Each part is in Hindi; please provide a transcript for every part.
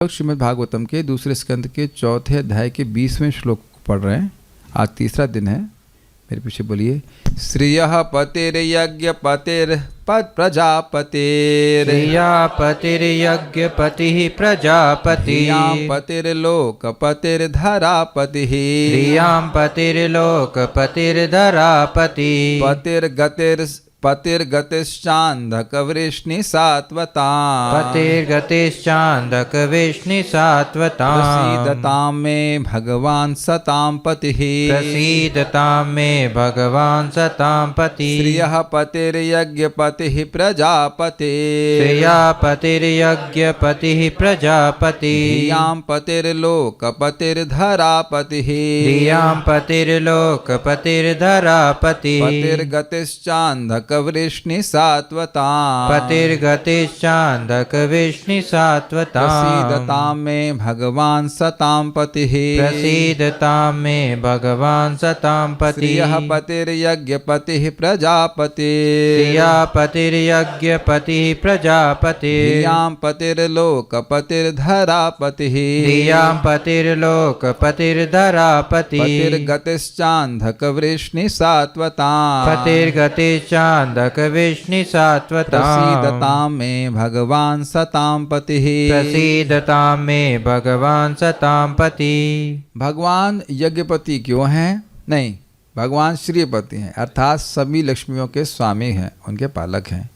श्रीमद् भागवतम के दूसरे स्कंद के चौथे अध्याय के 20वें श्लोक को पढ़ रहे हैं। आज तीसरा दिन है। मेरे पीछे बोलिए। श्रियः पतिर्यज्ञ पतिर प्रजापतिर पतिर्यज्ञपतिः प्रजापतिः पतिर्लोकपतिर्धरापतिः पतिर्लोकपतिर्धरापतिः पतिर्गतिश्चान्धकवृष्णि सात्वताम् पतिर्गतिश्चान्धकवृष्णि सात्वताम् प्रसीदतां मे भगवान् सतां पतिः प्रसीदतां मे भगवान् सतां पतिः श्रियः पतिर्यज्ञपतिः प्रजापतिः पतिर्यज्ञपतिः प्रजापतिः धियां पतिर्लोकपतिर्धरापतिः धियां पतिर्लोकपतिर्धरापतिः पतिर्गतिश्चान्धकवृष्णि सात्वताम् पतिर्गतिश्चान्धकवृष्णि सात्वताम् प्रसीदतां मे भगवान् सतां पतिः प्रसीदतां मे भगवान् सतां पतिः श्रियः पतिर्यज्ञपतिः प्रजापतिः पतिर्यज्ञपतिः प्रजापतिः धियां पतिर्लोकपतिर्धरापतिः धियां पतिर्लोकपतिर्धरापतिः पतिर्गतिश्चान्धकवृष्णि सात्वताम् पतिर्गतिश्चान्धकवृष्णि सात्वताम् प्रसीदतां मे भगवान् सतां पतिः प्रसीदतां मे भगवान् सतां पतिः। भगवान यज्ञपति क्यों हैं? नहीं, भगवान श्रीपति हैं, अर्थात सभी लक्ष्मियों के स्वामी हैं, उनके पालक हैं।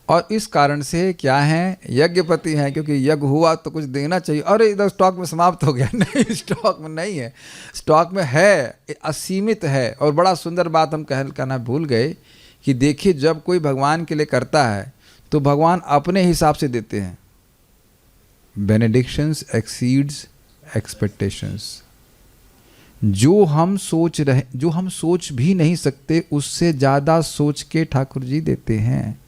और इस कारण से क्या हैं? यज्ञपति हैं, क्योंकि यज्ञ हुआ तो कुछ देना चाहिए। और इधर स्टॉक में समाप्त हो गया। नहीं, स्टॉक में नहीं है, स्टॉक में है, असीमित है। और बड़ा सुंदर बात हम कहना भूल गए कि देखिए, जब कोई भगवान के लिए करता है तो भगवान अपने हिसाब से देते हैं। बेनेडिक्शंस एक्सीड्स एक्सपेक्टेशंस। जो हम सोच भी नहीं सकते, उससे ज़्यादा सोच के ठाकुर जी देते हैं।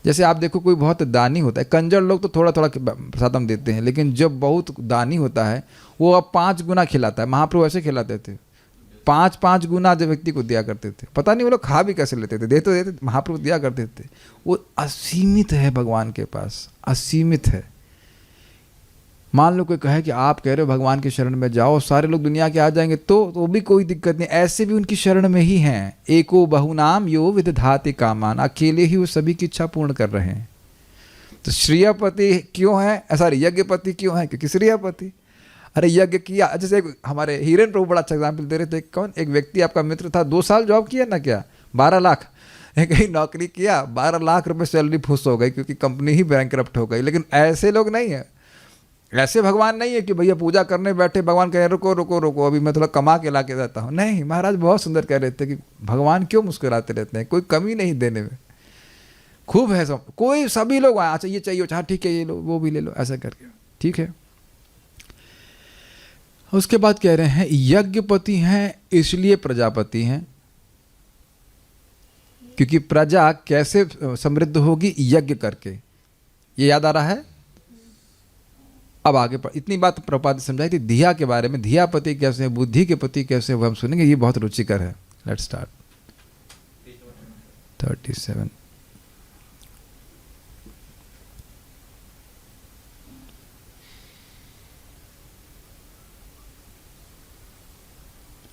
जैसे आप देखो, कोई बहुत दानी होता है, कंजर लोग तो थोड़ा थोड़ा प्रसाद हम देते हैं, लेकिन जब बहुत दानी होता है वो अब 5 गुना खिलाता है। महाप्रभु ऐसे खिलाते थे, 5 गुना जब व्यक्ति को दिया करते थे। पता नहीं वो लोग खा भी कैसे लेते थे, देते महाप्रभु दिया करते थे। वो असीमित है भगवान के पास, असीमित है। मान लो कोई कहे कि आप कह रहे हो भगवान की शरण में जाओ, सारे लोग दुनिया के आ जाएंगे तो भी कोई दिक्कत नहीं, ऐसे भी उनकी शरण में ही हैं। एको बहुनाम यो विदधाति कामान, अकेले ही वो सभी की इच्छा पूर्ण कर रहे हैं। तो श्रियपति क्यों है? सॉरी, यज्ञपति क्यों है? क्योंकि श्रियपति। अरे यज्ञ किया, जैसे हमारे हिरेन प्रभु बड़ा अच्छा एग्जाम्पल दे रहे थे। कौन? एक व्यक्ति आपका मित्र था, 2 साल जॉब किया ना, क्या 12 लाख कहीं नौकरी किया, 12 लाख रुपए सैलरी फुस हो गई, क्योंकि कंपनी ही बैंकरप्ट हो गई। लेकिन ऐसे लोग नहीं है, ऐसे भगवान नहीं है कि भैया पूजा करने बैठे भगवान कहे रुको रुको रुको, अभी मैं थोड़ा कमा के ला के देता हूँ। नहीं, महाराज बहुत सुंदर कह रहे थे कि भगवान क्यों मुस्कुराते रहते हैं, कोई कमी नहीं देने में, खूब है सब। कोई सभी लोग आए, अच्छा ये चाहिए, अच्छा ठीक है ये लो, वो भी ले लो, ऐसा करके ठीक है। उसके बाद कह रहे हैं यज्ञपति हैं इसलिए प्रजापति हैं, क्योंकि प्रजा कैसे समृद्ध होगी? यज्ञ करके। ये याद आ रहा है? अब आगे इतनी बात प्रभुपाद ने समझाई थी धिया के बारे में। धिया पति कैसे है, बुद्धि के पति कैसे, वो हम सुनेंगे। ये बहुत रुचिकर है। Let's start 37।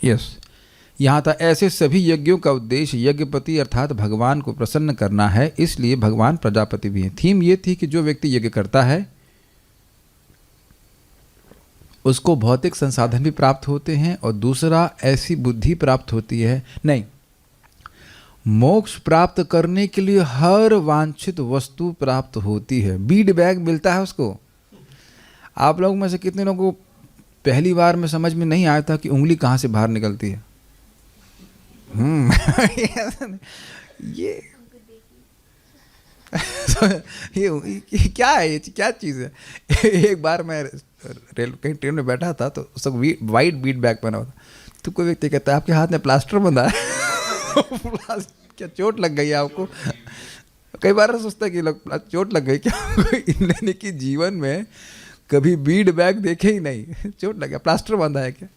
यस, यहाँ था ऐसे सभी यज्ञों का उद्देश्य यज्ञपति अर्थात भगवान को प्रसन्न करना है, इसलिए भगवान प्रजापति भी हैं। थीम ये थी कि जो व्यक्ति यज्ञ करता है उसको भौतिक संसाधन भी प्राप्त होते हैं, और दूसरा ऐसी बुद्धि प्राप्त होती है, नहीं, मोक्ष प्राप्त करने के लिए हर वांछित वस्तु प्राप्त होती है। बीड बैग मिलता है उसको। आप लोगों में से कितने लोगों को पहली बार में समझ में नहीं आया था कि उंगली कहाँ से बाहर निकलती है? ये क्या है? ये क्या चीज़ है? एक बार मैं कहीं ट्रेन में बैठा था, तो सब वाइट बीट बैग पहना हुआ था। तो कोई व्यक्ति कहता है आपके हाथ में प्लास्टर बंधा है। क्या चोट लग गई है आपको? कई बार सोचता है कि लोग चोट लग गई क्या? इन्होंने कि जीवन में कभी बीड बैग देखे ही नहीं, चोट लग गया, प्लास्टर बंधा है क्या?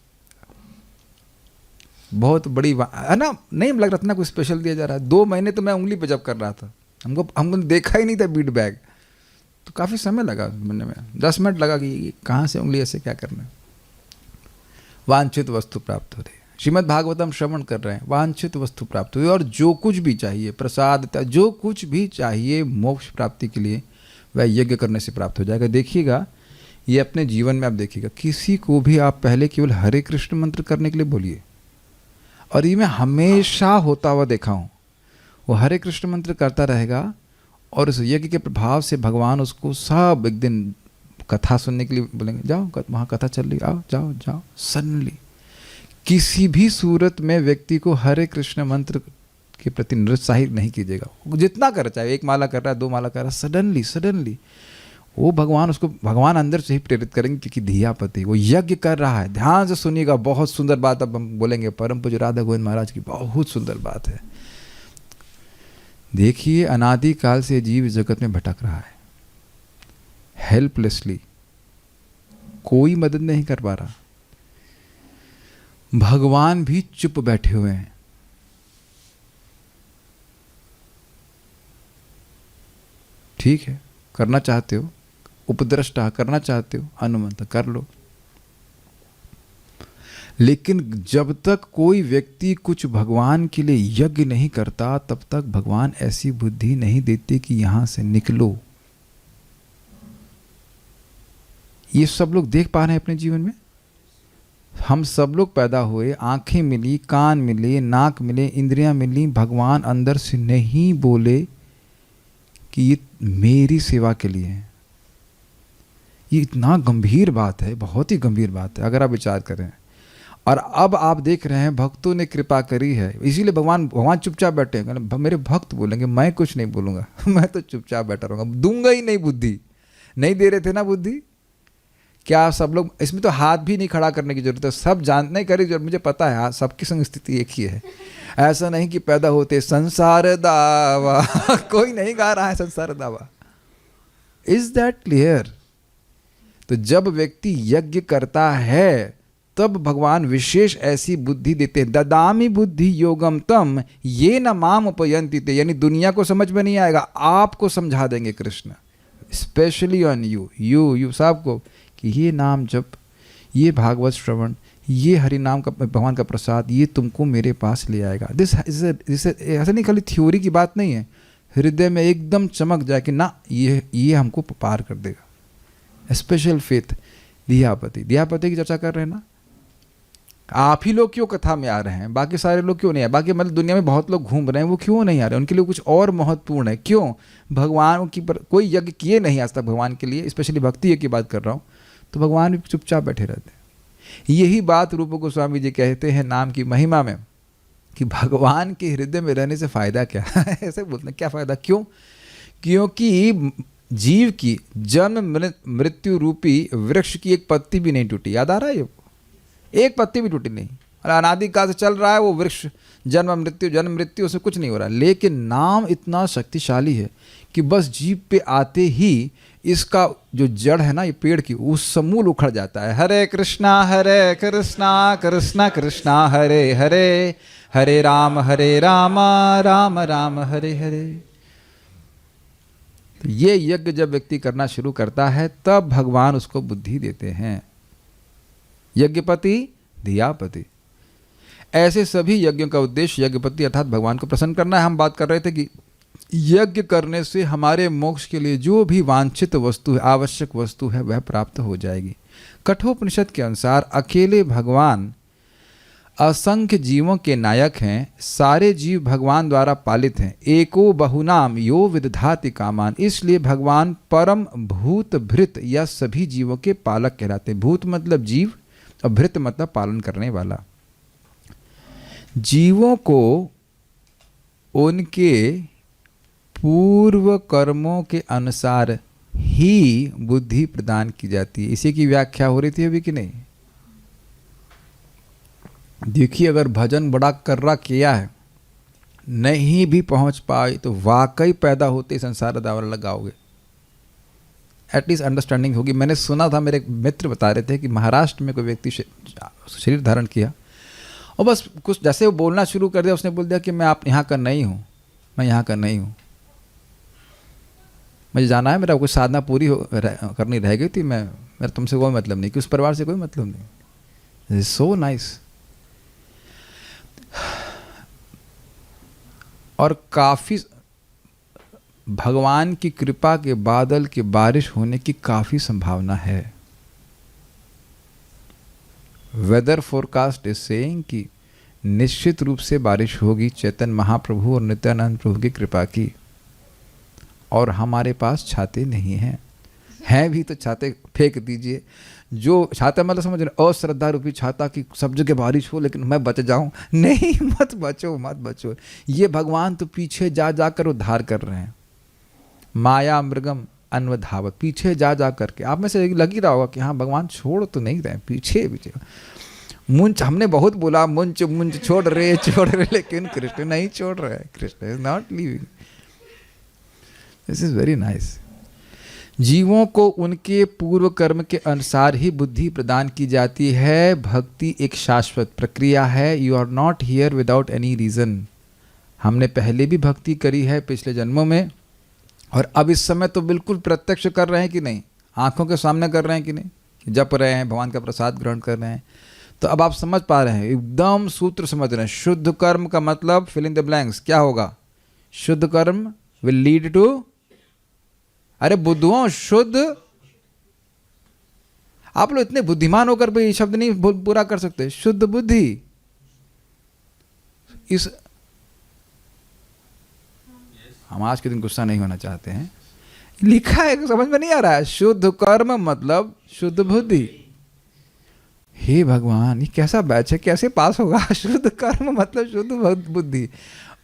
बहुत बड़ी है ना, नहीं लग रहा था ना कोई स्पेशल दिया जा रहा है। 2 महीने तो मैं उंगली पे जब कर रहा था, हमको देखा ही नहीं था बीड बैग। तो काफ़ी समय लगा बनने में, 10 मिनट लगा कि कहाँ से उंगली ऐसे क्या करना है। वांछित वस्तु प्राप्त हो रही है। श्रीमद् भागवतम श्रवण कर रहे हैं, वांछित वस्तु प्राप्त हुई, और जो कुछ भी चाहिए, प्रसाद, जो कुछ भी चाहिए मोक्ष प्राप्ति के लिए, वह यज्ञ करने से प्राप्त हो जाएगा। देखिएगा, ये अपने जीवन में आप देखिएगा, किसी को भी आप पहले केवल हरे कृष्ण मंत्र करने के लिए बोलिए, और ये मैं हमेशा होता हुआ देखा हूँ। वो हरे कृष्ण मंत्र करता रहेगा और उस यज्ञ के प्रभाव से भगवान उसको सब एक दिन कथा सुनने के लिए बोलेंगे, जाओ वहाँ कथा चल रही, आओ जाओ जाओ। सडनली किसी भी सूरत में व्यक्ति को हरे कृष्ण मंत्र के प्रति निरुत्साहित नहीं कीजिएगा। जितना कर, चाहे 1 माला कर रहा है, 2 माला कर रहा है, सडनली वो भगवान अंदर से ही प्रेरित करेंगे, क्योंकि धियापति वो यज्ञ कर रहा है। ध्यान से सुनिएगा, बहुत सुंदर बात अब हम बोलेंगे। परम पूज्य राधा गोविंद महाराज की बहुत सुंदर बात है। देखिए, अनादि काल से जीव जगत में भटक रहा है हेल्पलेसली, कोई मदद नहीं कर पा रहा। भगवान भी चुप बैठे हुए हैं। ठीक है, करना चाहते हो, उपद्रष्टा करना चाहते हो, अनुमत कर लो। लेकिन जब तक कोई व्यक्ति कुछ भगवान के लिए यज्ञ नहीं करता, तब तक भगवान ऐसी बुद्धि नहीं देते कि यहां से निकलो। ये सब लोग देख पा रहे हैं अपने जीवन में। हम सब लोग पैदा हुए, आंखें मिली, कान मिले, नाक मिले, इंद्रियां मिली, भगवान अंदर से नहीं बोले कि ये मेरी सेवा के लिए है। ये इतना गंभीर बात है, बहुत ही गंभीर बात है अगर आप विचार करें। और अब आप देख रहे हैं भक्तों ने कृपा करी है, इसीलिए भगवान चुपचाप बैठे हैं। मेरे भक्त बोलेंगे, मैं कुछ नहीं बोलूँगा, मैं तो चुपचाप बैठा रहूँगा, दूंगा ही नहीं बुद्धि। नहीं दे रहे थे ना बुद्धि, क्या सब लोग, इसमें तो हाथ भी नहीं खड़ा करने की जरूरत है, सब जानने करी जरूरत। मुझे पता है सबकी संग स्थिति एक ही है। ऐसा नहीं कि पैदा होते संसार दावा कोई नहीं गा रहा है संसार दावा। Is that clear? तो जब व्यक्ति यज्ञ करता है तब भगवान विशेष ऐसी बुद्धि देते हैं। ददामी बुद्धि योगम तम ये न माम उपयंति ते, यानी दुनिया को समझ में नहीं आएगा, आपको समझा देंगे कृष्ण, स्पेशली ऑन यू सबको, कि ये नाम जप, ये भागवत श्रवण, ये हरि नाम का भगवान का प्रसाद, ये तुमको मेरे पास ले आएगा। दिस ऐसा नहीं, खाली थ्योरी की बात नहीं है, हृदय में एकदम चमक जाए कि ना ये हमको पार कर देगा। Special faith. धियापति की चर्चा कर रहे हैं ना, आप ही लोग क्यों कथा में आ रहे हैं, बाकी सारे लोग क्यों नहीं आए? बाकी मतलब दुनिया में बहुत लोग घूम रहे हैं, वो क्यों नहीं आ रहे? उनके लिए कुछ और महत्वपूर्ण है। क्यों? भगवान की कोई यज्ञ किए नहीं आज तक भगवान के लिए, स्पेशली भक्ति यज्ञ की बात कर रहा हूँ, तो भगवान भी चुपचाप बैठे रहते हैं। यही बात रूप गोस्वामी जी कहते हैं नाम की महिमा में, कि भगवान के हृदय में रहने से फायदा क्या ऐसे बोलते हैं, क्या फायदा? क्यों? क्योंकि जीव की जन्म मृत्यु रूपी वृक्ष की एक पत्ती भी नहीं टूटी। याद आ रहा है? ये एक पत्ती भी टूटी नहीं, और अनादिकाल से चल रहा है वो वृक्ष, जन्म मृत्यु, उसमें कुछ नहीं हो रहा। लेकिन नाम इतना शक्तिशाली है कि बस जीव पे आते ही इसका जो जड़ है ना, ये पेड़ की, उस समूल उखड़ जाता है। हरे कृष्णा कृष्णा कृष्णा हरे हरे, हरे राम राम राम हरे हरे। तो ये यज्ञ जब व्यक्ति करना शुरू करता है तब भगवान उसको बुद्धि देते हैं। यज्ञपति धियापति, ऐसे सभी यज्ञों का उद्देश्य यज्ञपति अर्थात भगवान को प्रसन्न करना है। हम बात कर रहे थे कि यज्ञ करने से हमारे मोक्ष के लिए जो भी वांछित वस्तु है, आवश्यक वस्तु है, वह प्राप्त हो जाएगी। कठोपनिषद के अनुसार अकेले भगवान असंख्य जीवों के नायक हैं, सारे जीव भगवान द्वारा पालित हैं। एको बहुनाम यो विदधाति कामान, इसलिए भगवान परम भूत भृत या सभी जीवों के पालक कहलाते हैं। भूत मतलब जीव और भृत मतलब पालन करने वाला। जीवों को उनके पूर्व कर्मों के अनुसार ही बुद्धि प्रदान की जाती है। इसी की व्याख्या हो रही थी अभी कि नहीं? देखिए, अगर भजन बड़ा कर्रा किया है, नहीं भी पहुंच पाए तो वाकई पैदा होते संसार दावर लगाओगे, एटलीस्ट अंडरस्टैंडिंग होगी। मैंने सुना था, मेरे मित्र बता रहे थे कि महाराष्ट्र में कोई व्यक्ति शरीर धारण किया और बस कुछ जैसे वो बोलना शुरू कर दिया, उसने बोल दिया कि मैं आप यहाँ का नहीं हूँ, मैं यहाँ का नहीं हूँ। मुझे जाना है, मेरा कुछ साधना पूरी करनी रह गई थी, मेरा तुमसे कोई मतलब नहीं, कि उस परिवार से कोई मतलब नहीं। So nice. और काफ़ी भगवान की कृपा के बादल की बारिश होने की काफ़ी संभावना है। वेदर फोरकास्ट इज सेइंग कि निश्चित रूप से बारिश होगी चैतन्य महाप्रभु और नित्यानंद प्रभु की कृपा की। और हमारे पास छाते नहीं हैं भी तो छाते फेंक दीजिए। जो छाता मतलब समझ रहे, अश्रद्धा रूपी छाता कि सब जगह बारिश हो लेकिन मैं बच जाऊं, नहीं, मत बचो मत बचो। ये भगवान तो पीछे जा जाकर उद्धार कर रहे हैं। माया मृगम अन्वधावत, पीछे जा जा करके। आप में से लग ही रहा होगा कि हाँ भगवान छोड़ तो नहीं रहे, पीछे पीछे। मुंच, हमने बहुत बोला मुंच मुंच छोड़ रहे, लेकिन कृष्ण नहीं छोड़ रहे। Krishna is not leaving. This is very nice. जीवों को उनके पूर्व कर्म के अनुसार ही बुद्धि प्रदान की जाती है। भक्ति एक शाश्वत प्रक्रिया है। You are not here without any reason. हमने पहले भी भक्ति करी है पिछले जन्मों में, और अब इस समय तो बिल्कुल प्रत्यक्ष कर रहे हैं कि नहीं, आंखों के सामने कर रहे हैं कि नहीं, जप रहे हैं, भगवान का प्रसाद ग्रहण कर रहे हैं। तो अब आप समझ पा रहे हैं, एकदम सूत्र समझ रहे हैं। शुद्ध कर्म का मतलब फिल इन द ब्लैंक्स क्या होगा? शुद्ध कर्म विल लीड टू, अरे बुद्धुओं, शुद्ध। आप लोग इतने बुद्धिमान होकर भी ये शब्द नहीं पूरा कर सकते। शुद्ध बुद्धि, इस हम आज के दिन गुस्सा नहीं होना चाहते हैं, लिखा है, समझ में नहीं आ रहा है। शुद्ध कर्म मतलब शुद्ध बुद्धि। हे भगवान, ये कैसा बैच है, कैसे पास होगा? शुद्ध कर्म मतलब शुद्ध बुद्धि।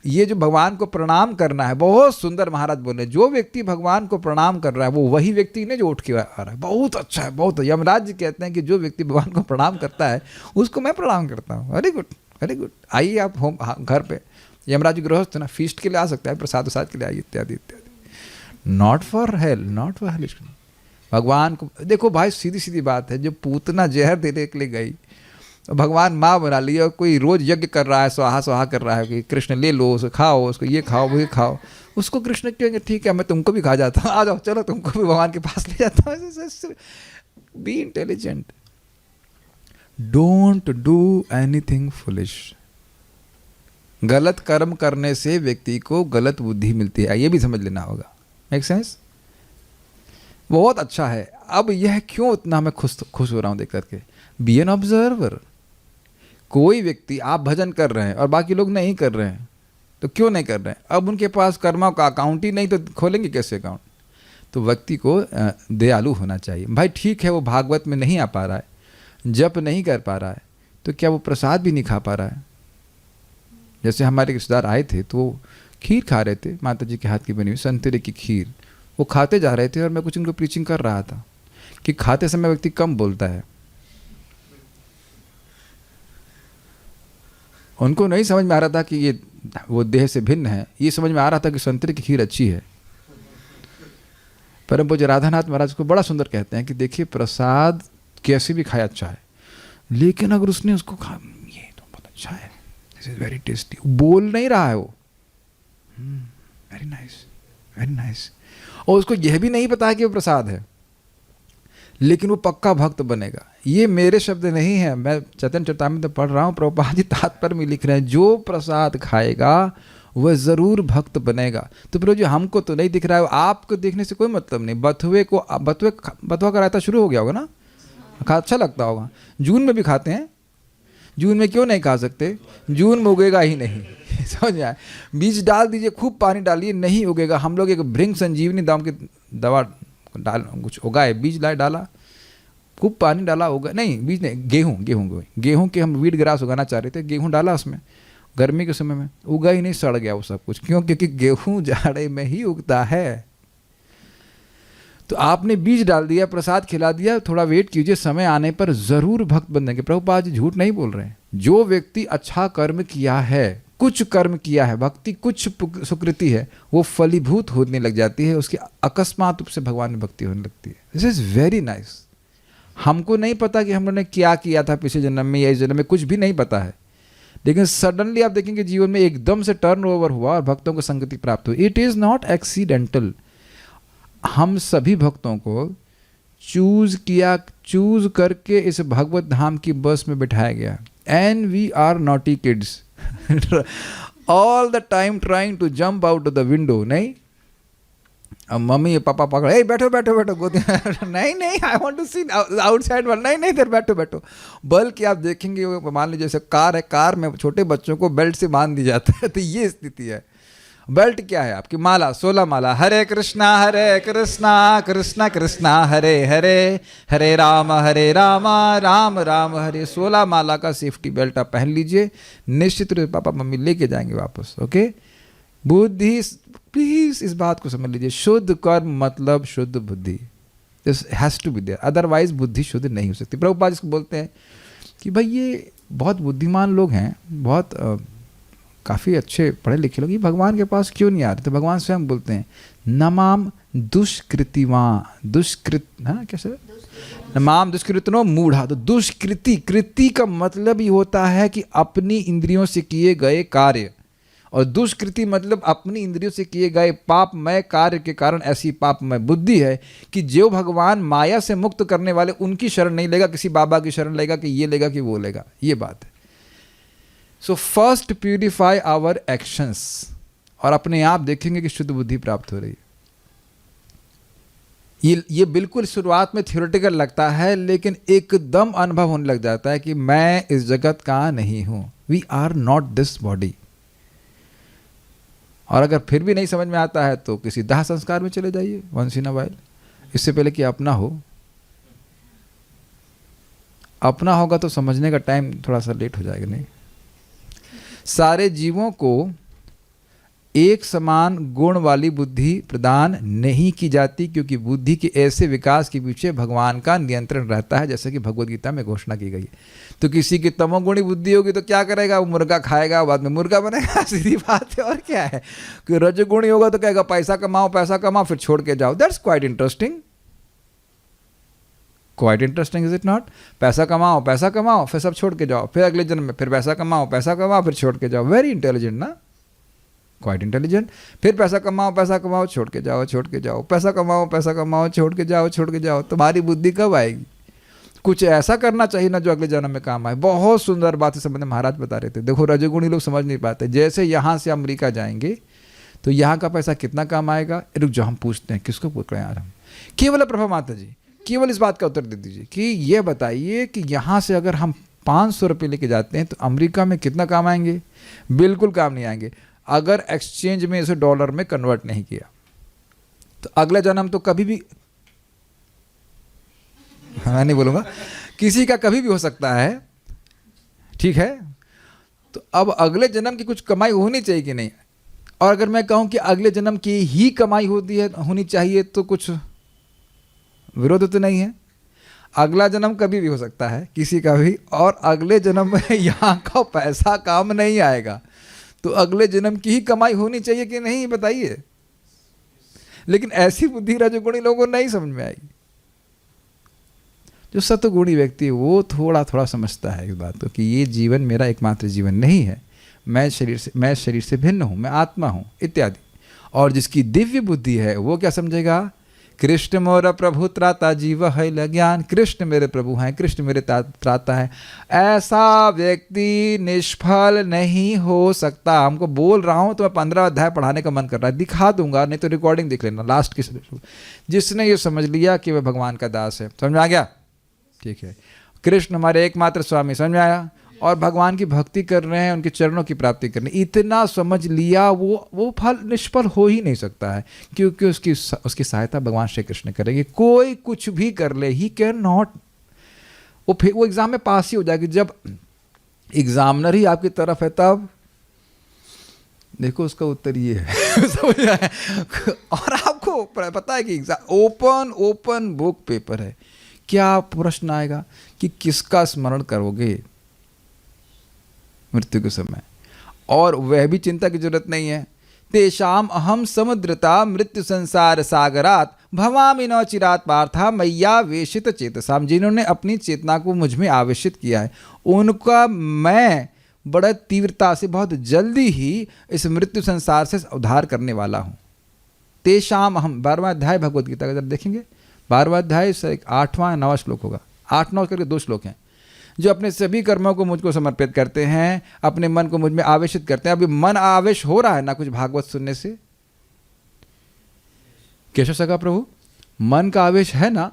ये जो भगवान को प्रणाम करना है, बहुत सुंदर महाराज बोले, जो व्यक्ति भगवान को प्रणाम कर रहा है वो वही व्यक्ति नहीं जो उठ के आ रहा है। बहुत अच्छा है, बहुत। यमराज जी कहते हैं कि जो व्यक्ति भगवान को प्रणाम करता है उसको मैं प्रणाम करता हूँ। Very good, very good. आइए आप होम घर पे, यमराज जी गृहस्थ ना, फीस्ट के लिए आ सकता है, प्रसाद वसाद के लिए आइए, इत्यादि इत्यादि। Not for hello, not for hello. भगवान को देखो भाई, सीधी सीधी बात है, जो पूतना जहर देने के लिए गई, भगवान माँ बना लिया, कोई रोज यज्ञ कर रहा है, स्वाहा स्वाहा कर रहा है कि कृष्ण ले लो, उसको खाओ, उसको ये खाओ वो खाओ, उसको कृष्ण कहेंगे ठीक है मैं तुमको भी खा जाता हूँ, आ जाओ चलो तुमको भी भगवान के पास ले जाता हूँ। Be intelligent, don't do anything foolish. गलत कर्म करने से व्यक्ति को गलत बुद्धि मिलती है, ये भी समझ लेना होगा। Make sense? बहुत अच्छा है। अब यह क्यों इतना मैं खुश हो रहा हूँ देख करके? Be an observer. कोई व्यक्ति, आप भजन कर रहे हैं और बाकी लोग नहीं कर रहे हैं, तो क्यों नहीं कर रहे हैं? अब उनके पास कर्मा का अकाउंट ही नहीं, तो खोलेंगे कैसे अकाउंट? तो व्यक्ति को दयालु होना चाहिए। भाई ठीक है, वो भागवत में नहीं आ पा रहा है, जप नहीं कर पा रहा है, तो क्या वो प्रसाद भी नहीं खा पा रहा है? जैसे हमारे रिश्तेदार आए थे तो वो खीर खा रहे थे, माता जी के हाथ की बनी हुई संतरे की खीर, वो खाते जा रहे थे और मैं कुछ उनको प्रीचिंग कर रहा था कि खाते समय व्यक्ति कम बोलता है। उनको नहीं समझ में आ रहा था कि ये वो देह से भिन्न है, ये समझ में आ रहा था कि संतरे की खीर अच्छी है। परम पूज्य राधानाथ महाराज को बड़ा सुंदर कहते हैं कि देखिए प्रसाद कैसे भी खाया अच्छा है, लेकिन अगर उसने उसको खा, ये तो बहुत अच्छा है, दिस इज वेरी टेस्टी, बोल नहीं रहा है वो, वेरी नाइस वेरी नाइस, और उसको यह भी नहीं पता है कि वो प्रसाद है, लेकिन वो पक्का भक्त बनेगा। ये मेरे शब्द नहीं है, मैं चैतन्य चरितामृत में पढ़ रहा हूँ, प्रभुपाद जी तात्पर्य में लिख रहे हैं, जो प्रसाद खाएगा वह जरूर भक्त बनेगा। तो प्रभु जी हमको तो नहीं दिख रहा है, आपको देखने से कोई मतलब नहीं। बथुआ का रायता शुरू हो गया होगा ना, अच्छा लगता होगा, जून में भी खाते हैं, जून में क्यों नहीं खा सकते? जून में उगेगा ही नहीं, समझ में आए? बीज डाल दीजिए, खूब पानी डालिए, नहीं उगेगा। हम लोग एक भृंग संजीवनी दाम की दवा डाल, कुछ उगाए, बीज लाए डाला, खूब पानी डाला, उगा नहीं, बीज नहीं, गेहूँ के हम वीट ग्रास उगाना चाह रहे थे, गेहूँ डाला उसमें गर्मी के समय में, उगा ही नहीं, सड़ गया वो सब कुछ। क्यों? क्योंकि गेहूँ जाड़े में ही उगता है। तो आपने बीज डाल दिया, प्रसाद खिला दिया, थोड़ा वेट कीजिए, समय आने पर जरूर भक्त बनेंगे। प्रभुपाद जी झूठ नहीं बोल रहे हैं। जो व्यक्ति अच्छा कर्म किया है, कुछ कर्म किया है, भक्ति कुछ सुकृति है, वो फलीभूत होने लग जाती है, उसकी अकस्मात रूप से भगवान में भक्ति होने लगती है। This is very nice. हमको नहीं पता कि हम लोगों ने क्या किया था पिछले जन्म में या इस जन्म में, कुछ भी नहीं पता है, लेकिन सडनली आप देखेंगे जीवन में एकदम से टर्न ओवर हुआ और भक्तों को संगति प्राप्त हुई। It is not accidental. हम सभी भक्तों को चूज करके इस भगवत धाम की बस में बिठाया गया। And we are naughty kids all the time trying to jump out of the window. नहीं, अब मम्मी पापा पकड़, ए बैठो बैठो बैठो गोदी में नहीं नहीं, I want to see outside world, नहीं नहीं इधर बैठो बैठो। बल्कि आप देखेंगे, मान लीजिए जैसे कार है, कार में छोटे बच्चों को बेल्ट से बांध दी जाता है, तो ये स्थिति है। बेल्ट क्या है? आपकी माला, 16 माला, हरे कृष्णा कृष्णा कृष्णा हरे हरे, हरे राम राम राम हरे। 16 माला का सेफ्टी बेल्ट आप पहन लीजिए, निश्चित रूप से पापा मम्मी लेके जाएंगे वापस। ओके, बुद्धि, प्लीज इस बात को समझ लीजिए, शुद्ध कर्म मतलब शुद्ध बुद्धि, this has to be there, otherwise बुद्धि शुद्ध नहीं हो सकती। प्रभुपाद इसको बोलते हैं कि भाई ये बहुत बुद्धिमान लोग हैं, बहुत काफ़ी अच्छे पढ़े लिखे लोग, ये भगवान के पास क्यों नहीं आ रहे? तो भगवान स्वयं बोलते हैं, नमाम दुष्कृतिवां, दुष्कृत, हाँ कैसे, नमाम दुष्कृतनो मूढ़ा। तो दुष्कृति, कृति का मतलब ही होता है कि अपनी इंद्रियों से किए गए कार्य, और दुष्कृति मतलब अपनी इंद्रियों से किए गए पापमय कार्य के कारण ऐसी पापमय बुद्धि है कि जो भगवान माया से मुक्त करने वाले उनकी शरण नहीं लेगा, किसी बाबा की शरण लेगा कि ये लेगा कि वो लेगा, ये बात है। So first purify our actions, और अपने आप देखेंगे कि शुद्ध बुद्धि प्राप्त हो रही है। ये बिल्कुल शुरुआत में थियोरेटिकल लगता है, लेकिन एकदम अनुभव होने लग जाता है कि मैं इस जगत का नहीं हूं, we are not this body. और अगर फिर भी नहीं समझ में आता है तो किसी दाह संस्कार में चले जाइए वंस इन अ वाइल, इससे पहले कि अपना हो। अपना होगा तो समझने का टाइम थोड़ा सा लेट हो जाएगा। नहीं, सारे जीवों को एक समान गुण वाली बुद्धि प्रदान नहीं की जाती, क्योंकि बुद्धि के ऐसे विकास के पीछे भगवान का नियंत्रण रहता है, जैसे कि भगवद गीता में घोषणा की गई है। तो किसी की तमोगुणी बुद्धि होगी तो क्या करेगा? वो मुर्गा खाएगा, बाद में मुर्गा बनेगा, सीधी बात है। और क्या है कि रजोगुणी होगा तो कहेगा पैसा कमाओ फिर छोड़ के जाओ। That's quite interesting, quite interesting is it not? पैसा कमाओ फिर सब छोड़ के जाओ, फिर अगले जन्म में फिर पैसा कमाओ फिर छोड़ के जाओ। वेरी इंटेलिजेंट ना, क्वाइट इंटेलिजेंट। फिर पैसा कमाओ छोड़ के जाओ, पैसा कमाओ छोड़ के जाओ। तुम्हारी बुद्धि कब आएगी? कुछ ऐसा करना चाहिए ना जो अगले जन्म में काम आए। बहुत सुंदर बात इस संबंध में महाराज बता रहे थे। देखो रजोगुणी लोग समझ नहीं पाते, जैसे यहाँ से अमेरिका जाएंगे तो यहाँ का पैसा कितना काम आएगा? रुक जाओ, हम पूछते हैं, किसको पूछ रहे हैं यार हम? केवल प्रभा माता जी, केवल इस बात का उत्तर दे दीजिए कि ये बताइए कि यहाँ से अगर हम 500 रुपये लेके जाते हैं तो अमेरिका में कितना काम आएंगे? बिल्कुल काम नहीं आएंगे, अगर एक्सचेंज में इसे डॉलर में कन्वर्ट नहीं किया। तो अगला जन्म तो कभी भी, मैं नहीं बोलूँगा, किसी का कभी भी हो सकता है, ठीक है? तो अब अगले जन्म की कुछ कमाई होनी चाहिए कि नहीं? और अगर मैं कहूँ कि अगले जन्म की ही कमाई होनी चाहिए तो कुछ विरोध तो नहीं है। अगला जन्म कभी भी हो सकता है, किसी का भी, और अगले जन्म में यहाँ का पैसा काम नहीं आएगा। तो अगले जन्म की ही कमाई होनी चाहिए कि नहीं, बताइए? लेकिन ऐसी बुद्धि रजोगुणी लोगों को नहीं समझ में आएगी। जो सतगुणी व्यक्ति है वो थोड़ा थोड़ा समझता है इस बात को कि ये जीवन मेरा एकमात्र जीवन नहीं है, मैं शरीर से भिन्न हूँ, मैं आत्मा हूँ इत्यादि। और जिसकी दिव्य बुद्धि है वो क्या समझेगा? कृष्ण मोर प्रभु त्राता जीव है ज्ञान, कृष्ण मेरे प्रभु हैं, कृष्ण मेरे त्राता है। ऐसा व्यक्ति निष्फल नहीं हो सकता। हमको बोल रहा हूँ तो मैं 15 अध्याय पढ़ाने का मन कर रहा है, दिखा दूंगा, नहीं तो रिकॉर्डिंग देख लेना लास्ट की। जिसने ये समझ लिया कि वह भगवान का दास है, समझ में आ गया? ठीक है, कृष्ण हमारे एकमात्र स्वामी, समझ में आया? और भगवान की भक्ति कर रहे हैं, उनके चरणों की प्राप्ति करनी, इतना समझ लिया, वो फल निष्फल हो ही नहीं सकता है, क्योंकि उसकी सहायता भगवान श्री कृष्ण करेंगे। कोई कुछ भी कर ले, ही कैन नॉट, वो एग्जाम में पास ही हो जाएगी। जब एग्जामिनर ही आपकी तरफ है तब देखो उसका उत्तर ये है समझ आया? और आपको पता है कि एग्जाम ओपन बुक पेपर है, क्या प्रश्न आएगा कि किसका स्मरण करोगे मृत्यु के समय, और वह भी चिंता की जरूरत नहीं है। तेषाम अहम समुद्रता मृत्यु संसार सागरात भवामि न चिरात पार्था मैया वेशित चेतसाम, जिन्होंने अपनी चेतना को मुझ में आवेशित किया है उनका मैं बड़ा तीव्रता से बहुत जल्दी ही इस मृत्यु संसार से उद्धार करने वाला हूँ। तेषाम अहम, 12वां अध्याय भगवद गीता का जरा देखेंगे, 12वां अध्याय से 8वां 9वां श्लोक होगा, 8-9 करके 2 श्लोक हैं। जो अपने सभी कर्मों को मुझको समर्पित करते हैं, अपने मन को मुझ में आवेशित करते हैं। अभी मन आवेश हो रहा है ना कुछ भागवत सुनने से? केशव सखा प्रभु, मन का आवेश है ना?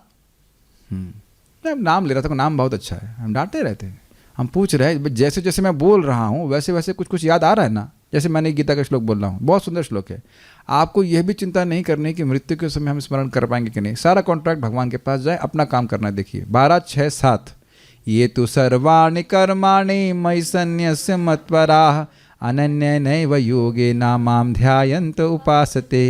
मैं नाम ले रहा था, नाम बहुत अच्छा है, हम डांटते रहते हैं, हम पूछ रहे हैं जैसे जैसे मैं बोल रहा हूँ वैसे वैसे कुछ कुछ याद आ रहा है ना? जैसे मैंने गीता का श्लोक बोल रहा हूँ, बहुत सुंदर श्लोक है। आपको यह भी चिंता नहीं करनी कि मृत्यु के समय हम स्मरण कर पाएंगे कि नहीं। सारा कॉन्ट्रैक्ट भगवान के पास जाए, अपना काम करना है। देखिए 12, 6, 7, ये तो सर्वाणि कर्माणि मयि सन्न्यस्य मत्पराः अनन्येनैव योगेन मां ध्यायन्त उपासते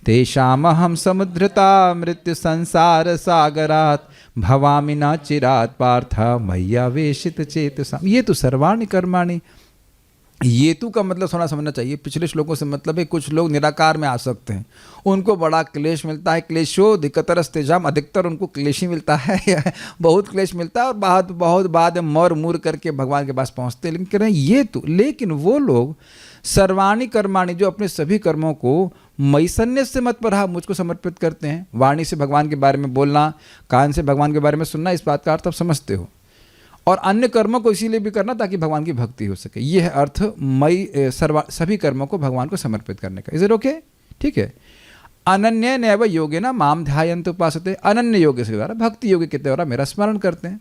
तेषामहं समुद्धृता मृत्यु संसार सागरात् भवामि न चिरात् पार्थ मय्यावेशित चेतसा। ये तो सर्वाणि कर्माणि, ये तू का मतलब थोड़ा समझना चाहिए। पिछले श्लोकों से मतलब है कुछ लोग निराकार में आ सकते हैं, उनको बड़ा क्लेश मिलता है, क्लेशो दिक्कतरस्तेजाम, अधिकतर उनको क्लेश ही मिलता है बहुत क्लेश मिलता है, और बहुत बाद में मर मुर करके भगवान के पास पहुंचते हैं। लेकिन कह रहे हैं ये तो, लेकिन वो लोग सर्वाणि कर्माणि, जो अपने सभी कर्मों को मयि सन्न्यस्य मत्पराः, मुझको समर्पित करते हैं। वाणी से भगवान के बारे में बोलना, कान से भगवान के बारे में सुनना, इस बात का अर्थ आप समझते हो। और अन्य कर्मों को इसीलिए भी करना ताकि भगवान की भक्ति हो सके। यह है अर्थ मयि सभी कर्मों को भगवान को समर्पित करने का। Is it okay? ठीक है। अनन्य नैव योगेन माम ध्यायन्त उपासते, अनन्य योग के द्वारा, भक्ति योग के द्वारा मेरा स्मरण करते हैं।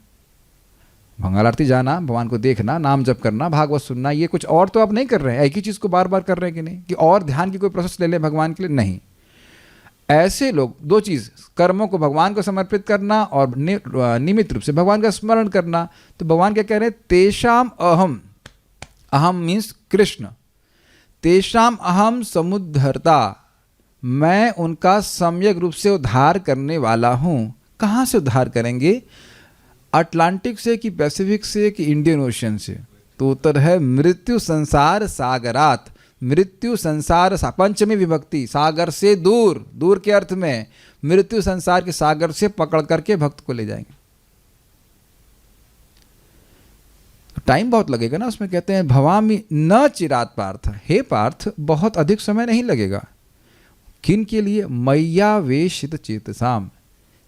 मंगल आरती जाना, भगवान को देखना, नाम जप करना, भागवत सुनना, ये कुछ और तो आप नहीं कर रहे हैं। एक ही चीज़ को बार बार कर रहे हैं कि नहीं, कि और ध्यान की कोई प्रोसेस ले लें भगवान के लिए? नहीं। ऐसे लोग 2 चीज़, कर्मों को भगवान को समर्पित करना और निमित्त रूप से भगवान का स्मरण करना। तो भगवान क्या कह रहे हैं? तेषाम अहम, अहम मीन्स कृष्ण, तेषाम अहम समुद्धरता, मैं उनका सम्यक रूप से उद्धार करने वाला हूँ। कहाँ से उद्धार करेंगे? अटलांटिक से कि पैसिफिक से कि इंडियन ओशन से? तो उत्तर है मृत्यु संसार सागरात। मृत्यु संसार, पंचमी विभक्ति, सागर से दूर, दूर के अर्थ में मृत्यु संसार के सागर से पकड़ करके भक्त को ले जाएंगे। टाइम बहुत लगेगा ना उसमें। कहते हैं भवामि न चिरात पार्थ, हे पार्थ बहुत अधिक समय नहीं लगेगा। किन के लिए? मय्यावेशित चेतसाम,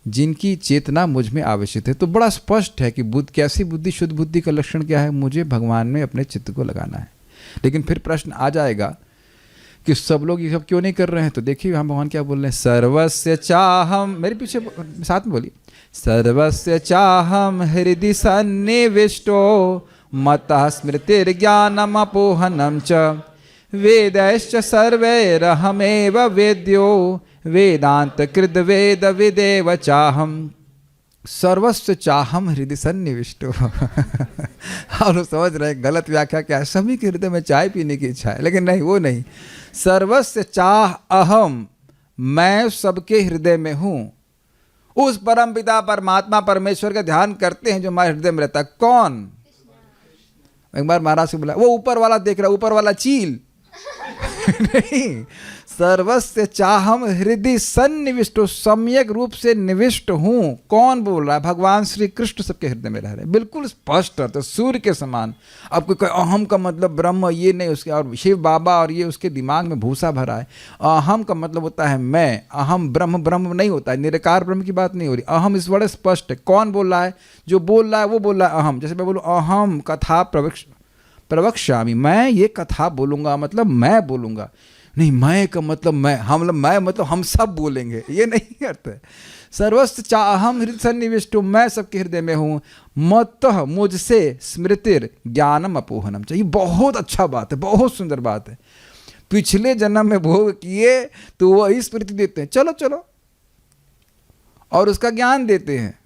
जिनकी चेतना मुझ में आवेशित है। तो बड़ा स्पष्ट है कि बुद्ध, कैसी बुद्धि, शुद्ध बुद्धि का लक्षण क्या है? मुझे भगवान में अपने चित्त को लगाना है। लेकिन फिर प्रश्न आ जाएगा कि सब लोग ये सब क्यों नहीं कर रहे हैं? तो देखिए हम भगवान क्या बोल रहे हैं, सर्वस्य चाहम, मेरे पीछे साथ में बोलिए, सर्वस्य चाहम हृदि सन्निविष्टो मतः स्मृतिर्ज्ञानम अपोहनम च वेदैश्च सर्वैरहमेव वेद्यो वेदांत कृत वेद विदेव चाहम सर्वस्व चाहम हृदय सन्निविष्टो और समझ रहे गलत व्याख्या क्या है, सभी के हृदय में चाय पीने की इच्छा है, लेकिन नहीं, वो नहीं। सर्वस्व चाह अहम, मैं सबके हृदय में हूँ। उस परम पिता परमात्मा परमेश्वर का ध्यान करते हैं जो हमारे हृदय में रहता है। कौन? एक बार महाराज से बोला, वो ऊपर वाला देख रहा, ऊपर वाला चील नहीं, सर्वस्य चाहम हृदय सन्निविष्टो, सम्यक रूप से निविष्ट हूं। कौन बोल रहा है? भगवान श्री कृष्ण सबके हृदय में रह रहे हैं, बिल्कुल स्पष्ट है, तो सूर्य के समान। अब कोई कहे अहम का मतलब ब्रह्म, ये नहीं, उसके और शिव बाबा और ये उसके दिमाग में भूसा भरा है। अहम का मतलब होता है मैं, अहम ब्रह्म, ब्रह्म नहीं होता है, निराकार ब्रह्म की बात नहीं हो रही। अहम इस बड़े स्पष्ट है। कौन बोल रहा है? जो बोल रहा है वो बोल रहा है अहम। जैसे मैं बोलूँ अहम कथा प्रवक्ष्यामि, मैं ये कथा बोलूँगा, मतलब मैं बोलूँगा। नहीं, मैं का मतलब मैं, हम मैं मतलब हम सब बोलेंगे, ये नहीं अर्थ है। सर्वस्व चाहम हृदय सन्निविष्टो, मैं सबके हृदय में हूँ। मतः, मुझसे स्मृतिर ज्ञानम अपोहनम चाहिए। बहुत अच्छा बात है, बहुत सुंदर बात है। पिछले जन्म में भोग किए तो वही स्मृति देते हैं, चलो चलो, और उसका ज्ञान देते हैं।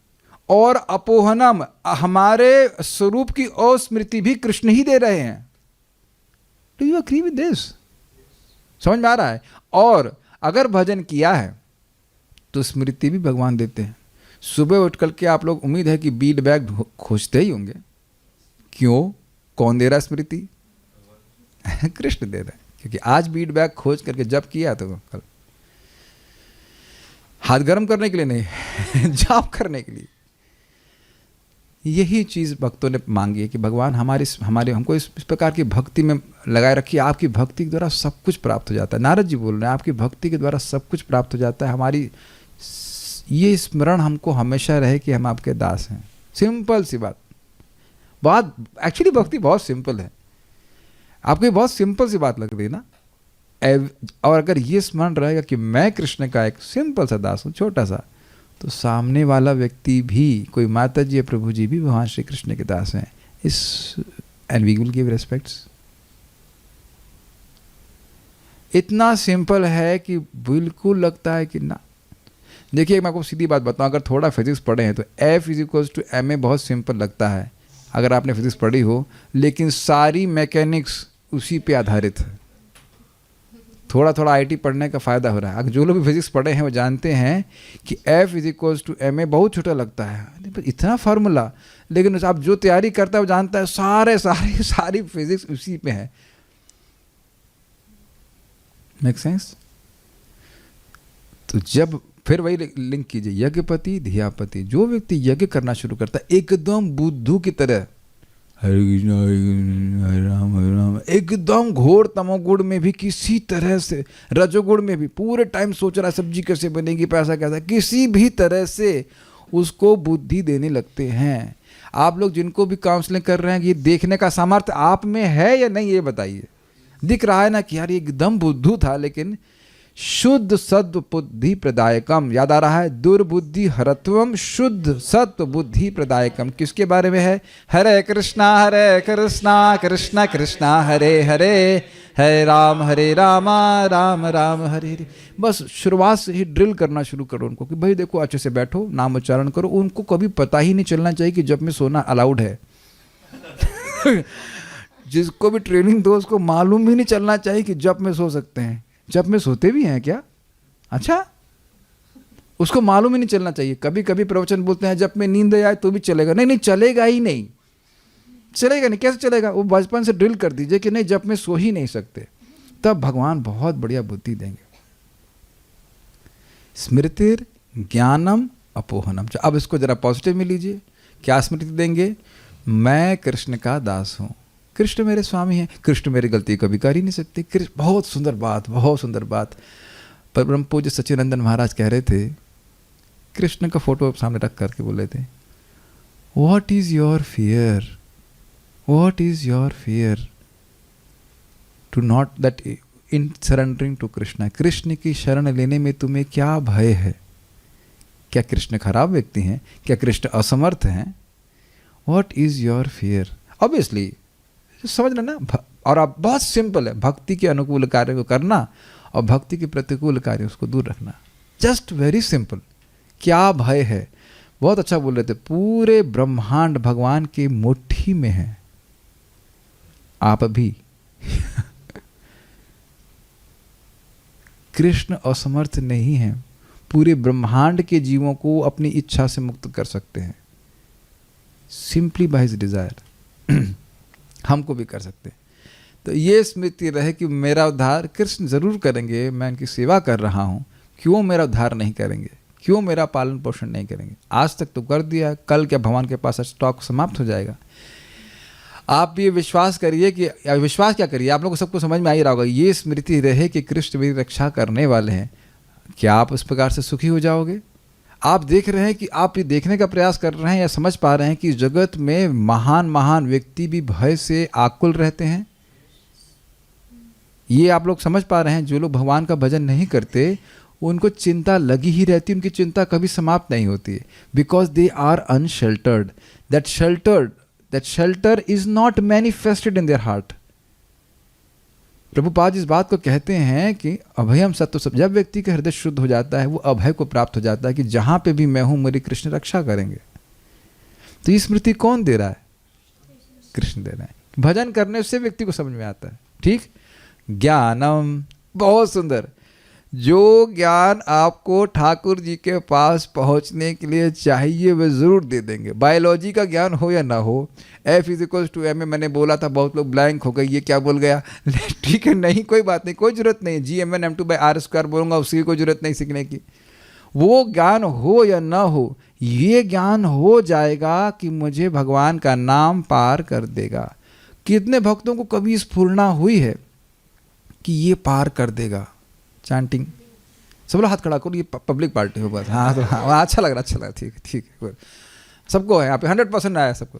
और अपोहनम, हमारे स्वरूप की अस्मृति भी कृष्ण ही दे रहे हैं। Do you agree with this? समझ में आ रहा है? और अगर भजन किया है तो स्मृति भी भगवान देते हैं। सुबह उठ करके आप लोग, उम्मीद है कि बीट बैग खोजते ही होंगे। क्यों? कौन दे रहा है स्मृति? कृष्ण दे रहा है, क्योंकि आज बीट बैग खोज करके जब किया तो कल हाथ गर्म करने के लिए नहीं जाप करने के लिए। यही चीज़ भक्तों ने मांगी है कि भगवान हमारे हमको इस प्रकार की भक्ति में लगाए रखिए। आपकी भक्ति के द्वारा सब कुछ प्राप्त हो जाता है। नारद जी बोल रहे हैं आपकी भक्ति के द्वारा सब कुछ प्राप्त हो जाता है। हमारी ये स्मरण हमको हमेशा रहे कि हम आपके दास हैं। सिंपल सी बात एक्चुअली भक्ति बहुत सिंपल है। आपको ये बहुत सिंपल सी बात लग रही है ना। और अगर ये स्मरण रहेगा कि मैं कृष्ण का एक सिंपल सा दास हूँ, छोटा सा, तो सामने वाला व्यक्ति भी, कोई माता जी या प्रभु जी भी भगवान श्री कृष्ण के दास हैं। And we will give respects. इतना सिंपल है कि बिल्कुल लगता है कि ना। देखिए मैं आपको सीधी बात बताऊं, अगर थोड़ा फिजिक्स पढ़े हैं तो F = ma बहुत सिंपल लगता है अगर आपने फिजिक्स पढ़ी हो, लेकिन सारी मैकेनिक्स उसी पे आधारित है। थोड़ा थोड़ा IT पढ़ने का फ़ायदा हो रहा है। अगर जो लोग भी फिजिक्स पढ़े हैं वो जानते हैं कि F = ma बहुत छोटा लगता है, इतना फार्मूला, लेकिन आप जो तैयारी करता है वो जानता है सारी फिजिक्स उसी पे है। Make sense? तो जब फिर वही लिंक कीजिए, यज्ञपति धियापति, जो व्यक्ति यज्ञ करना शुरू करता है एकदम बुद्धू की तरह, हरे कृष्ण हरे राम, एकदम घोर तमोगुण में भी किसी तरह से, रजोगुण में भी पूरे टाइम सोच रहा है सब्जी कैसे बनेगी, पैसा कैसा, किसी भी तरह से उसको बुद्धि देने लगते हैं। आप लोग जिनको भी काउंसलिंग कर रहे हैं, ये देखने का सामर्थ्य आप में है या नहीं, ये बताइए। दिख रहा है ना कि यार ये एकदम बुद्धू था, लेकिन शुद्ध सत्व बुद्धि प्रदायकम, याद आ रहा है, दुर्बुद्धि हरत्वम शुद्ध सत्व बुद्धि प्रदायकम। किसके बारे में है? हरे कृष्णा कृष्ण कृष्णा हरे हरे, हरे राम राम राम हरे हरे। बस शुरुआत से ही ड्रिल करना शुरू करो उनको कि भाई देखो अच्छे से बैठो, नाम उच्चारण करो। उनको कभी पता ही नहीं चलना चाहिए कि जब में सोना अलाउड है। जिसको भी ट्रेनिंग दो उसको मालूम भी नहीं चलना चाहिए कि जब में सो सकते हैं। जब में सोते भी हैं क्या? अच्छा, उसको मालूम ही नहीं चलना चाहिए। कभी कभी प्रवचन बोलते हैं जब में नींद आए तो भी चलेगा, नहीं चलेगा ही नहीं, चलेगा नहीं। कैसे चलेगा? वो बचपन से ड्रिल कर दीजिए कि नहीं जब में सो ही नहीं सकते, तब भगवान बहुत बढ़िया बुद्धि देंगे। स्मृतिर ज्ञानम अपोहनम। अब इसको जरा पॉजिटिव में लीजिए। क्या स्मृति देंगे? मैं कृष्ण का दास हूं, कृष्ण मेरे स्वामी हैं, कृष्ण मेरी गलती कभी कर ही नहीं सकते। बहुत सुंदर बात, बहुत सुंदर बात। पर ब्रह्म पूज्य सच्चिदानंद महाराज कह रहे थे, कृष्ण का फोटो सामने रख करके बोले थे, what is your fear, what is your fear to not that in surrendering to Krishna. Krishna की शरण लेने में तुम्हें क्या भय है? क्या कृष्ण खराब व्यक्ति हैं? क्या कृष्ण असमर्थ हैं? What is your fear? Obviously समझ लेना। और आप बहुत सिंपल है, भक्ति के अनुकूल कार्य को करना और भक्ति के प्रतिकूल कार्य उसको दूर रखना। Just very simple. क्या भय है? बहुत अच्छा बोल रहे थे, पूरे ब्रह्मांड भगवान की मुट्ठी में है। आप भी कृष्ण असमर्थ नहीं है, पूरे ब्रह्मांड के जीवों को अपनी इच्छा से मुक्त कर सकते हैं, सिंपली बाय हिज डिजायर। हमको भी कर सकते हैं। तो ये स्मृति रहे कि मेरा उद्धार कृष्ण जरूर करेंगे, मैं उनकी सेवा कर रहा हूँ, क्यों मेरा उद्धार नहीं करेंगे, क्यों मेरा पालन पोषण नहीं करेंगे? आज तक तो कर दिया, कल क्या भगवान के पास स्टॉक समाप्त हो जाएगा। आप ये विश्वास करिए कि, विश्वास क्या करिए, आप लोगों को सबको समझ में आ ही रहा होगा, ये स्मृति रहे कि कृष्ण मेरी रक्षा करने वाले हैं। क्या आप उस प्रकार से सुखी हो जाओगे? आप देख रहे हैं कि आप ये देखने का प्रयास कर रहे हैं या समझ पा रहे हैं कि जगत में महान महान व्यक्ति भी भय से आकुल रहते हैं। ये आप लोग समझ पा रहे हैं। जो लोग भगवान का भजन नहीं करते उनको चिंता लगी ही रहती, उनकी चिंता कभी समाप्त नहीं होती है, because they are unsheltered. That shelter is not manifested in their heart. Prabhupada इस बात को कहते हैं कि अभयम सत्व सब, जब व्यक्ति का हृदय शुद्ध हो जाता है वो अभय को प्राप्त हो जाता है कि जहां पे भी मैं हूं मेरी कृष्ण रक्षा करेंगे। तो ये स्मृति कौन दे रहा है? कृष्ण दे रहे हैं। भजन करने से व्यक्ति को समझ में आता है। ठीक। ज्ञानम, बहुत सुंदर। जो ज्ञान आपको ठाकुर जी के पास पहुंचने के लिए चाहिए वे जरूर दे देंगे। बायोलॉजी का ज्ञान हो या ना हो, F = ma मैंने बोला था, बहुत लोग ब्लैंक हो गए, ये क्या बोल गया। ठीक है, नहीं कोई बात नहीं, कोई जरूरत नहीं। GMN m2/r² बोलूँगा, उसकी कोई जरूरत नहीं सीखने की। वो ज्ञान हो या ना हो, ये ज्ञान हो जाएगा कि मुझे भगवान का नाम पार कर देगा। कितने भक्तों को कभी स्फुरना हुई है कि ये पार कर देगा? चैंटिंग, सब लोग हाथ खड़ा करो, ये पब्लिक पार्टी हो बस। हाँ तो हाँ, अच्छा लग रहा, ठीक है, ठीक है, सबको है यहाँ पे 100% आया सबको।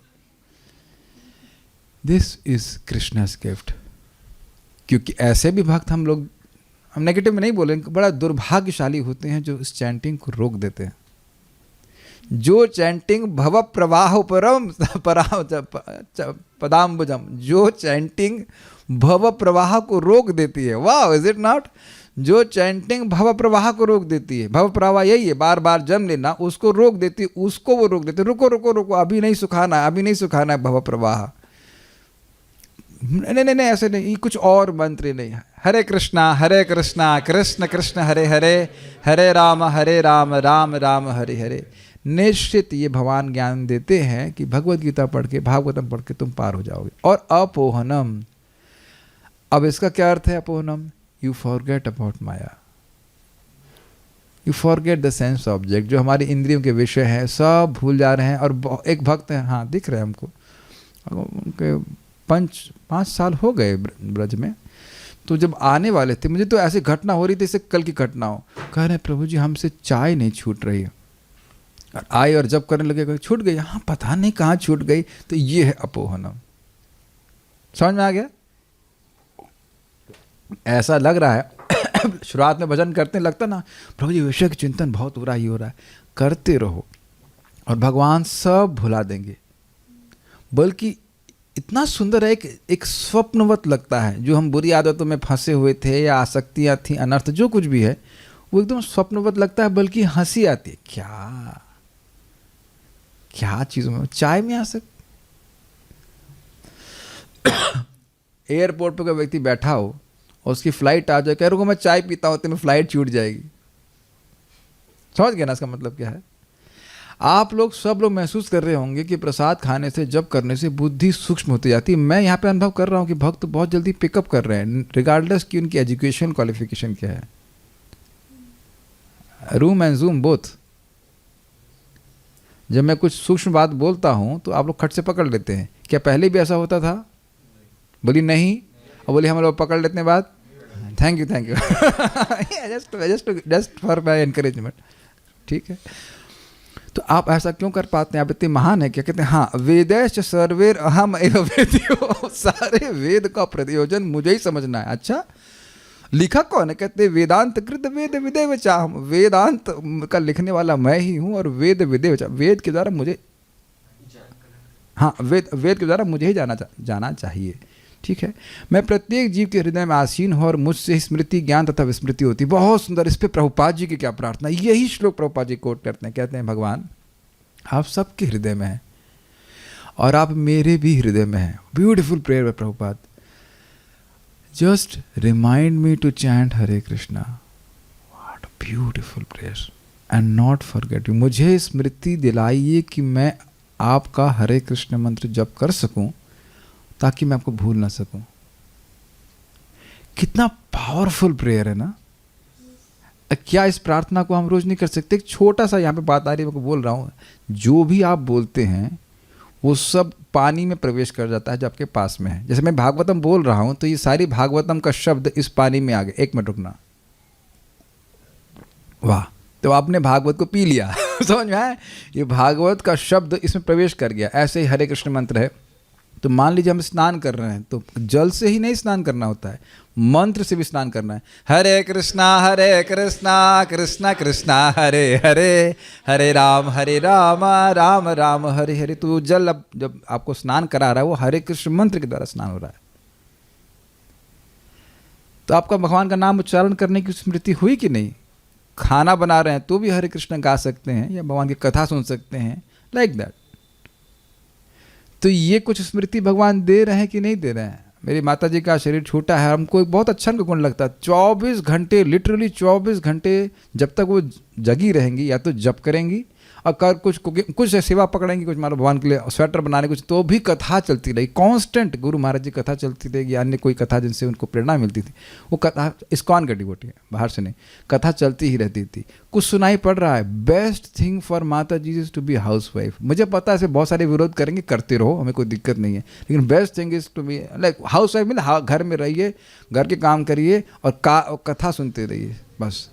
This is Krishna's gift. क्योंकि ऐसे भी भक्त हम लोग, हम नेगेटिव में नहीं बोलेंगे, बड़ा दुर्भाग्यशाली होते हैं जो इस चैंटिंग को रोक देते हैं। जो चैंटिंग भव प्रवाह परम पदाम्बुजम, जो चैंटिंग भव प्रवाह को रोक देती है, वाह, इज इट नॉट? जो चैंटिंग भव प्रवाह को रोक देती है, भव प्रवाह यही है, बार बार जन्म लेना, उसको रोक देती है, उसको वो रोक देती है। रुको रुको रुको, अभी नहीं सुखाना है, अभी नहीं सुखाना है भव प्रवाह। नहीं नहीं नहीं, ऐसे नहीं, ये कुछ और मंत्र नहीं है। हरे कृष्णा कृष्ण कृष्ण हरे हरे, हरे राम राम राम हरे हरे। निश्चित ये भगवान ज्ञान देते हैं कि भगवत गीता पढ़ के, भागवतम पढ़ के तुम पार हो जाओगे। और अपोहनम, अब इसका क्या अर्थ है अपोहनम? You forget about maya, you forget the sense object. जो हमारी इंद्रियों के विषय हैं सब भूल जा रहे हैं। और एक भक्त हैं, हाँ दिख रहे हैं हमको, उनके 5 साल हो गए ब्रज में, तो जब आने वाले थे, मुझे तो ऐसी घटना हो रही थी जैसे कल की घटना हो। कह रहे हैं प्रभु जी हमसे चाय नहीं छूट रही है, और आए और जब करने लगे छूट गई। हाँ पता नहीं कहाँ छूट गई। तो ये है अपोहनम। समझ में आ गया? ऐसा लग रहा है शुरुआत में भजन करते लगता ना प्रभु जी विषय का चिंतन बहुत हो रहा है, ये हो रहा है। करते रहो और भगवान सब भुला देंगे। बल्कि इतना सुंदर है, एक स्वप्नवत लगता है। जो हम बुरी आदतों में फंसे हुए थे या आसक्तियाँ थी, अनर्थ जो कुछ भी है, वो एकदम स्वप्नवत लगता है। बल्कि हंसी आती है, क्या चीज़ों में, चाय में आ सकते। एयरपोर्ट पर कोई व्यक्ति बैठा हो और उसकी फ्लाइट आ जाए, कह रहा हूँ मैं चाय पीता हूँ, तो मैं फ्लाइट छूट जाएगी। समझ गया ना इसका मतलब क्या है? आप लोग सब लोग महसूस कर रहे होंगे कि प्रसाद खाने से, जप करने से बुद्धि सूक्ष्म होती जाती है। मैं यहाँ पे अनुभव कर रहा हूँ कि भक्त बहुत जल्दी पिकअप कर रहे हैं, रिगार्डलेस कि उनकी एजुकेशन क्वालिफिकेशन क्या है। Room and zoom both. जब मैं कुछ सूक्ष्म बात बोलता हूँ तो आप लोग खट से पकड़ लेते हैं। क्या पहले भी ऐसा होता था? बोली नहीं, और बोली हम लोग पकड़ लेते हैं बात। Thank you just for my encouragement. ठीक है, तो आप ऐसा क्यों कर पाते हैं? आप इतने महान है क्या? कहते हैं हाँ, वेदैश्च सर्वेर अहम एव वेद्यो, सारे वेद का प्रयोजन मुझे ही समझना है। अच्छा, लिखा कौन है? कहते हैं वेदांत कृत वेद विदेव चाहम, वेदांत का लिखने वाला मैं ही हूँ, और वेद विदेव चाह, वेद के द्वारा मुझे, हाँ वेद के द्वारा मुझे ही जाना चाहिए। ठीक है, मैं प्रत्येक जीव के हृदय में आसीन हूँ और मुझसे स्मृति ज्ञान तथा विस्मृति होती। बहुत सुंदर। इस पे प्रभुपाद जी की क्या प्रार्थना, यही श्लोक प्रभुपाद जी कोट करते हैं। कहते हैं भगवान आप सबके हृदय में हैं और आप मेरे भी हृदय में हैं। ब्यूटीफुल प्रेयर है Prabhupada. Just remind me to chant Hare Krishna. What beautiful prayer. And not forget you. मुझे स्मृति दिलाइए कि मैं आपका हरे कृष्ण मंत्र जप कर सकूं, ताकि मैं आपको भूल ना सकूं। कितना पावरफुल प्रेयर है ना। क्या इस प्रार्थना को हम रोज नहीं कर सकते? एक छोटा सा यहाँ पे बात आ रही है, मैं बोल रहा हूँ, जो भी आप बोलते हैं वो सब पानी में प्रवेश कर जाता है जो आपके पास में है। जैसे मैं भागवतम बोल रहा हूँ तो ये सारी भागवतम का शब्द इस पानी में आ गए। एक मिनट रुकना। वाह, तो आपने भागवत को पी लिया। समझ में आया? ये भागवत का शब्द इसमें प्रवेश कर गया। ऐसे ही हरे कृष्ण मंत्र है। तो मान लीजिए हम स्नान कर रहे हैं, तो जल से ही नहीं स्नान करना होता है, मंत्र से भी स्नान करना है। हरे कृष्णा कृष्णा कृष्णा हरे हरे, हरे राम राम राम हरे हरे। तो जल अब जब आपको स्नान करा रहा है वो हरे कृष्ण मंत्र के द्वारा स्नान हो रहा है। तो आपका भगवान का नाम उच्चारण करने की स्मृति हुई कि नहीं? खाना बना रहे हैं तो भी हरे कृष्ण गा सकते हैं, या भगवान की कथा सुन सकते हैं, लाइक दैट। तो ये कुछ स्मृति भगवान दे रहे हैं कि नहीं दे रहे हैं? मेरी माता जी का शरीर छोटा है, हमको एक बहुत अच्छा गुण लगता है। 24 घंटे, लिटरली 24 घंटे जब तक वो जगी रहेंगी या तो जप करेंगी, और कर कुछ सेवा पकड़ेंगे, कुछ मारो भगवान के लिए स्वेटर बनाने, कुछ तो भी कथा चलती रही कांस्टेंट। गुरु महाराज जी कथा चलती रहेगी, अन्य कोई कथा जिनसे उनको प्रेरणा मिलती थी, वो कथा इस्कॉन का डिवोटी है, बाहर से नहीं, कथा चलती ही रहती थी। कुछ सुनाई पड़ रहा है, best thing for mata ji is to be housewife. मुझे पता है ऐसे बहुत सारे विरोध करेंगे, करते रहो, हमें कोई दिक्कत नहीं है, लेकिन best thing is to be like housewife. मतलब घर में रहिए, घर के काम करिए और कथा सुनते रहिए बस।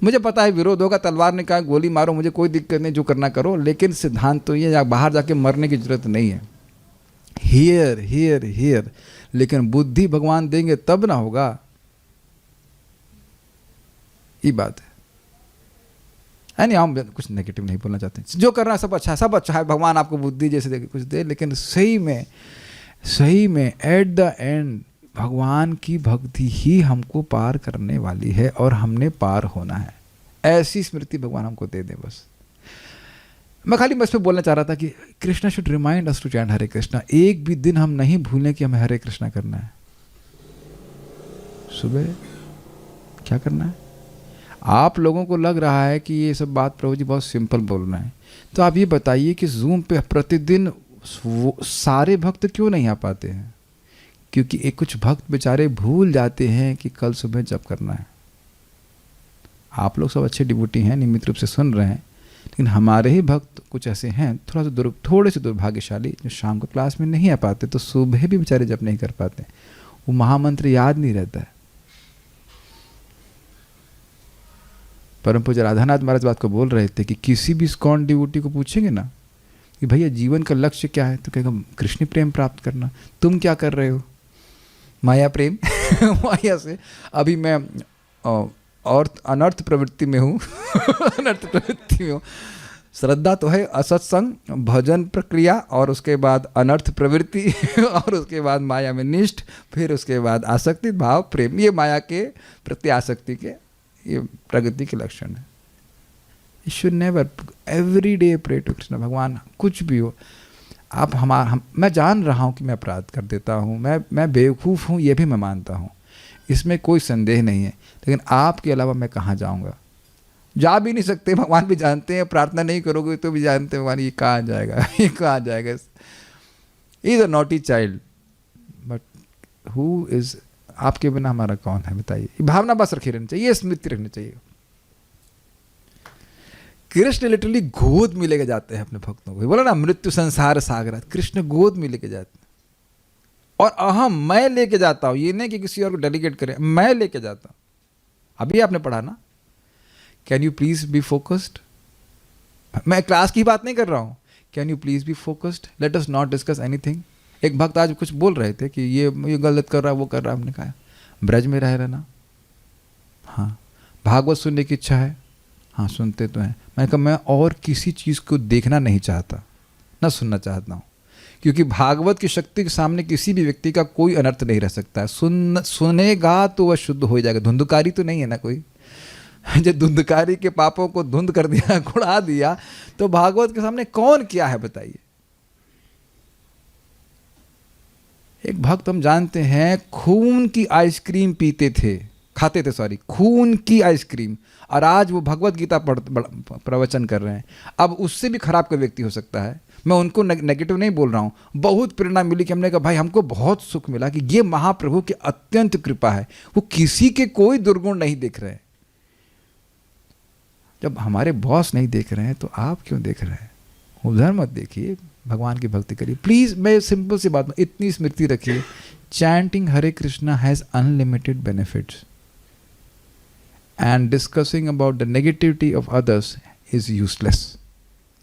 मुझे पता है विरोध होगा, तलवार ने कहा गोली मारो, मुझे कोई दिक्कत नहीं, जो करना करो, लेकिन सिद्धांत तो ये बाहर जाके मरने की जरूरत नहीं है। हियर हियर हियर, लेकिन बुद्धि भगवान देंगे तब ना होगा, ये बात है नहीं। हम कुछ नेगेटिव नहीं बोलना चाहते, जो करना सब अच्छा, सब अच्छा है, भगवान आपको बुद्धि जैसे दे कुछ दे, लेकिन सही में एट द एंड भगवान की भक्ति ही हमको पार करने वाली है और हमने पार होना है। ऐसी स्मृति भगवान हमको दे दे बस। मैं खाली बस पे बोलना चाह रहा था कि Krishna should remind us to chant Hare Krishna. एक भी दिन हम नहीं भूलें कि हमें हरे कृष्णा करना है। सुबह क्या करना है? आप लोगों को लग रहा है कि ये सब बात प्रभु जी बहुत सिंपल बोलना है, तो आप ये बताइए कि जूम पे प्रतिदिन सारे भक्त क्यों नहीं आ पाते हैं? क्योंकि एक कुछ भक्त बेचारे भूल जाते हैं कि कल सुबह जप करना है। आप लोग सब अच्छे डिवोटी हैं, नियमित रूप से सुन रहे हैं, लेकिन हमारे ही भक्त कुछ ऐसे हैं थोड़े से दुर्भाग्यशाली, जो शाम को क्लास में नहीं आ पाते, तो सुबह भी बेचारे जप नहीं कर पाते, वो महामंत्र याद नहीं रहता है। परम पूज्य राधानाथ महाराज बात को बोल रहे थे कि किसी भी इस्कॉन डिवोटी को पूछेंगे ना कि भैया जीवन का लक्ष्य क्या है, तो कहेगा कृष्ण प्रेम प्राप्त करना। तुम क्या कर रहे हो? माया प्रेम माया से अभी मैं और अनर्थ प्रवृत्ति में हूँ अनर्थ प्रवृत्ति में हूँ। श्रद्धा तो है, असत्संग, भजन प्रक्रिया, और उसके बाद अनर्थ प्रवृत्ति और उसके बाद माया में निष्ठ, फिर उसके बाद आसक्ति भाव प्रेम। ये माया के प्रति आसक्ति के ये प्रगति के लक्षण है। You should never every day pray to Krishna. भगवान कुछ भी हो, आप मैं जान रहा हूँ कि मैं अपराध कर देता हूँ, मैं बेवकूफ़ हूँ, ये भी मैं मानता हूँ, इसमें कोई संदेह नहीं है, लेकिन आपके अलावा मैं कहाँ जाऊँगा? जा भी नहीं सकते, भगवान भी जानते हैं। प्रार्थना नहीं करोगे तो भी जानते हैं भगवान ये कहाँ जाएगा, ये कहाँ जाएगा। Is a naughty child, but who is, आपके बिना हमारा कौन है बताइए? ये भावना बस रखी रहनी चाहिए, ये स्मृति रखनी चाहिए। कृष्ण लिटरली गोद में लेके जाते हैं अपने भक्तों को। बोला ना मृत्यु संसार सागर, कृष्ण गोद में लेके जाते हैं। और अहम मैं लेके जाता हूं, ये नहीं कि किसी और को डेलीगेट करें, मैं लेके जाता हूं। अभी आपने पढ़ा ना, can you please be focused. मैं क्लास की बात नहीं कर रहा हूं, can you please be focused, let us not discuss anything. एक भक्त आज कुछ बोल रहे थे कि ये गलत कर रहा है, वो कर रहा है। हमने कहा ब्रज में रह रहना, हाँ। भागवत सुनने की इच्छा है, हाँ सुनते तो हैं। मैंने कहा मैं और किसी चीज़ को देखना नहीं चाहता, ना सुनना चाहता हूँ, क्योंकि भागवत की शक्ति के सामने किसी भी व्यक्ति का कोई अनर्थ नहीं रह सकता है। सुनेगा तो वह शुद्ध हो जाएगा। धुंधकारी तो नहीं है ना कोई जो धुंधकारी के पापों को धुंध कर दिया, उड़ा दिया, तो भागवत के सामने कौन क्या है बताइए? एक भक्त हम जानते हैं खून की आइसक्रीम पीते थे, खाते थे, सॉरी, खून की आइसक्रीम, और आज वो भगवत गीता प्रवचन कर रहे हैं। अब उससे भी खराब कोई व्यक्ति हो सकता है। मैं उनको नेगेटिव नहीं बोल रहा हूँ। बहुत प्रेरणा मिली कि हमने कहा भाई हमको बहुत सुख मिला कि ये महाप्रभु की अत्यंत कृपा है, वो किसी के कोई दुर्गुण नहीं देख रहे हैं। जब हमारे बॉस नहीं देख रहे हैं तो आप क्यों देख रहे हैं? उधर मत देखिए, भगवान की भक्ति करिए प्लीज। मैं सिंपल सी बात, इतनी स्मृति रखिए, chanting Hare Krishna has unlimited benefits and discussing about the negativity of others is useless.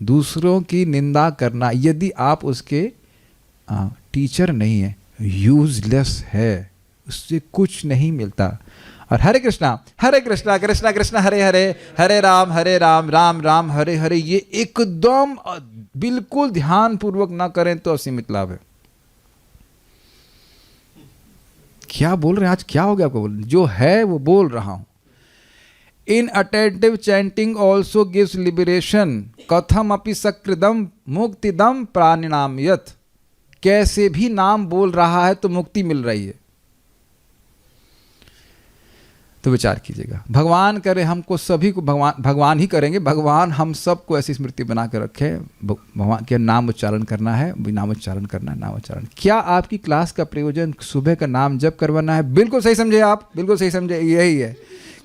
दूसरों की निंदा करना, यदि आप उसके टीचर नहीं है, यूजलेस है, उससे कुछ नहीं मिलता। और हरे कृष्णा कृष्णा कृष्णा हरे हरे, हरे राम राम राम हरे हरे, ये एकदम बिल्कुल ध्यान पूर्वक ना करें तो असीमित लाभ है। क्या बोल रहे हैं आज? क्या हो गया आपको? जो है वो बोल रहा हूं। Inattentive chanting also gives liberation. कथम अपि सकृदम मुक्तिदम प्राणिनाम यत। कैसे भी नाम बोल रहा है तो मुक्ति मिल रही है। तो विचार कीजिएगा। भगवान करे हमको सभी को, भगवान ही करेंगे, भगवान हम सबको ऐसी स्मृति बना कर रखे। भगवान के नाम उच्चारण करना है, नाम उच्चारण करना है, नाम उच्चारण। क्या आपकी क्लास का प्रयोजन सुबह का नाम जप करवाना है? बिल्कुल सही समझे आप, बिल्कुल सही समझे, यही है।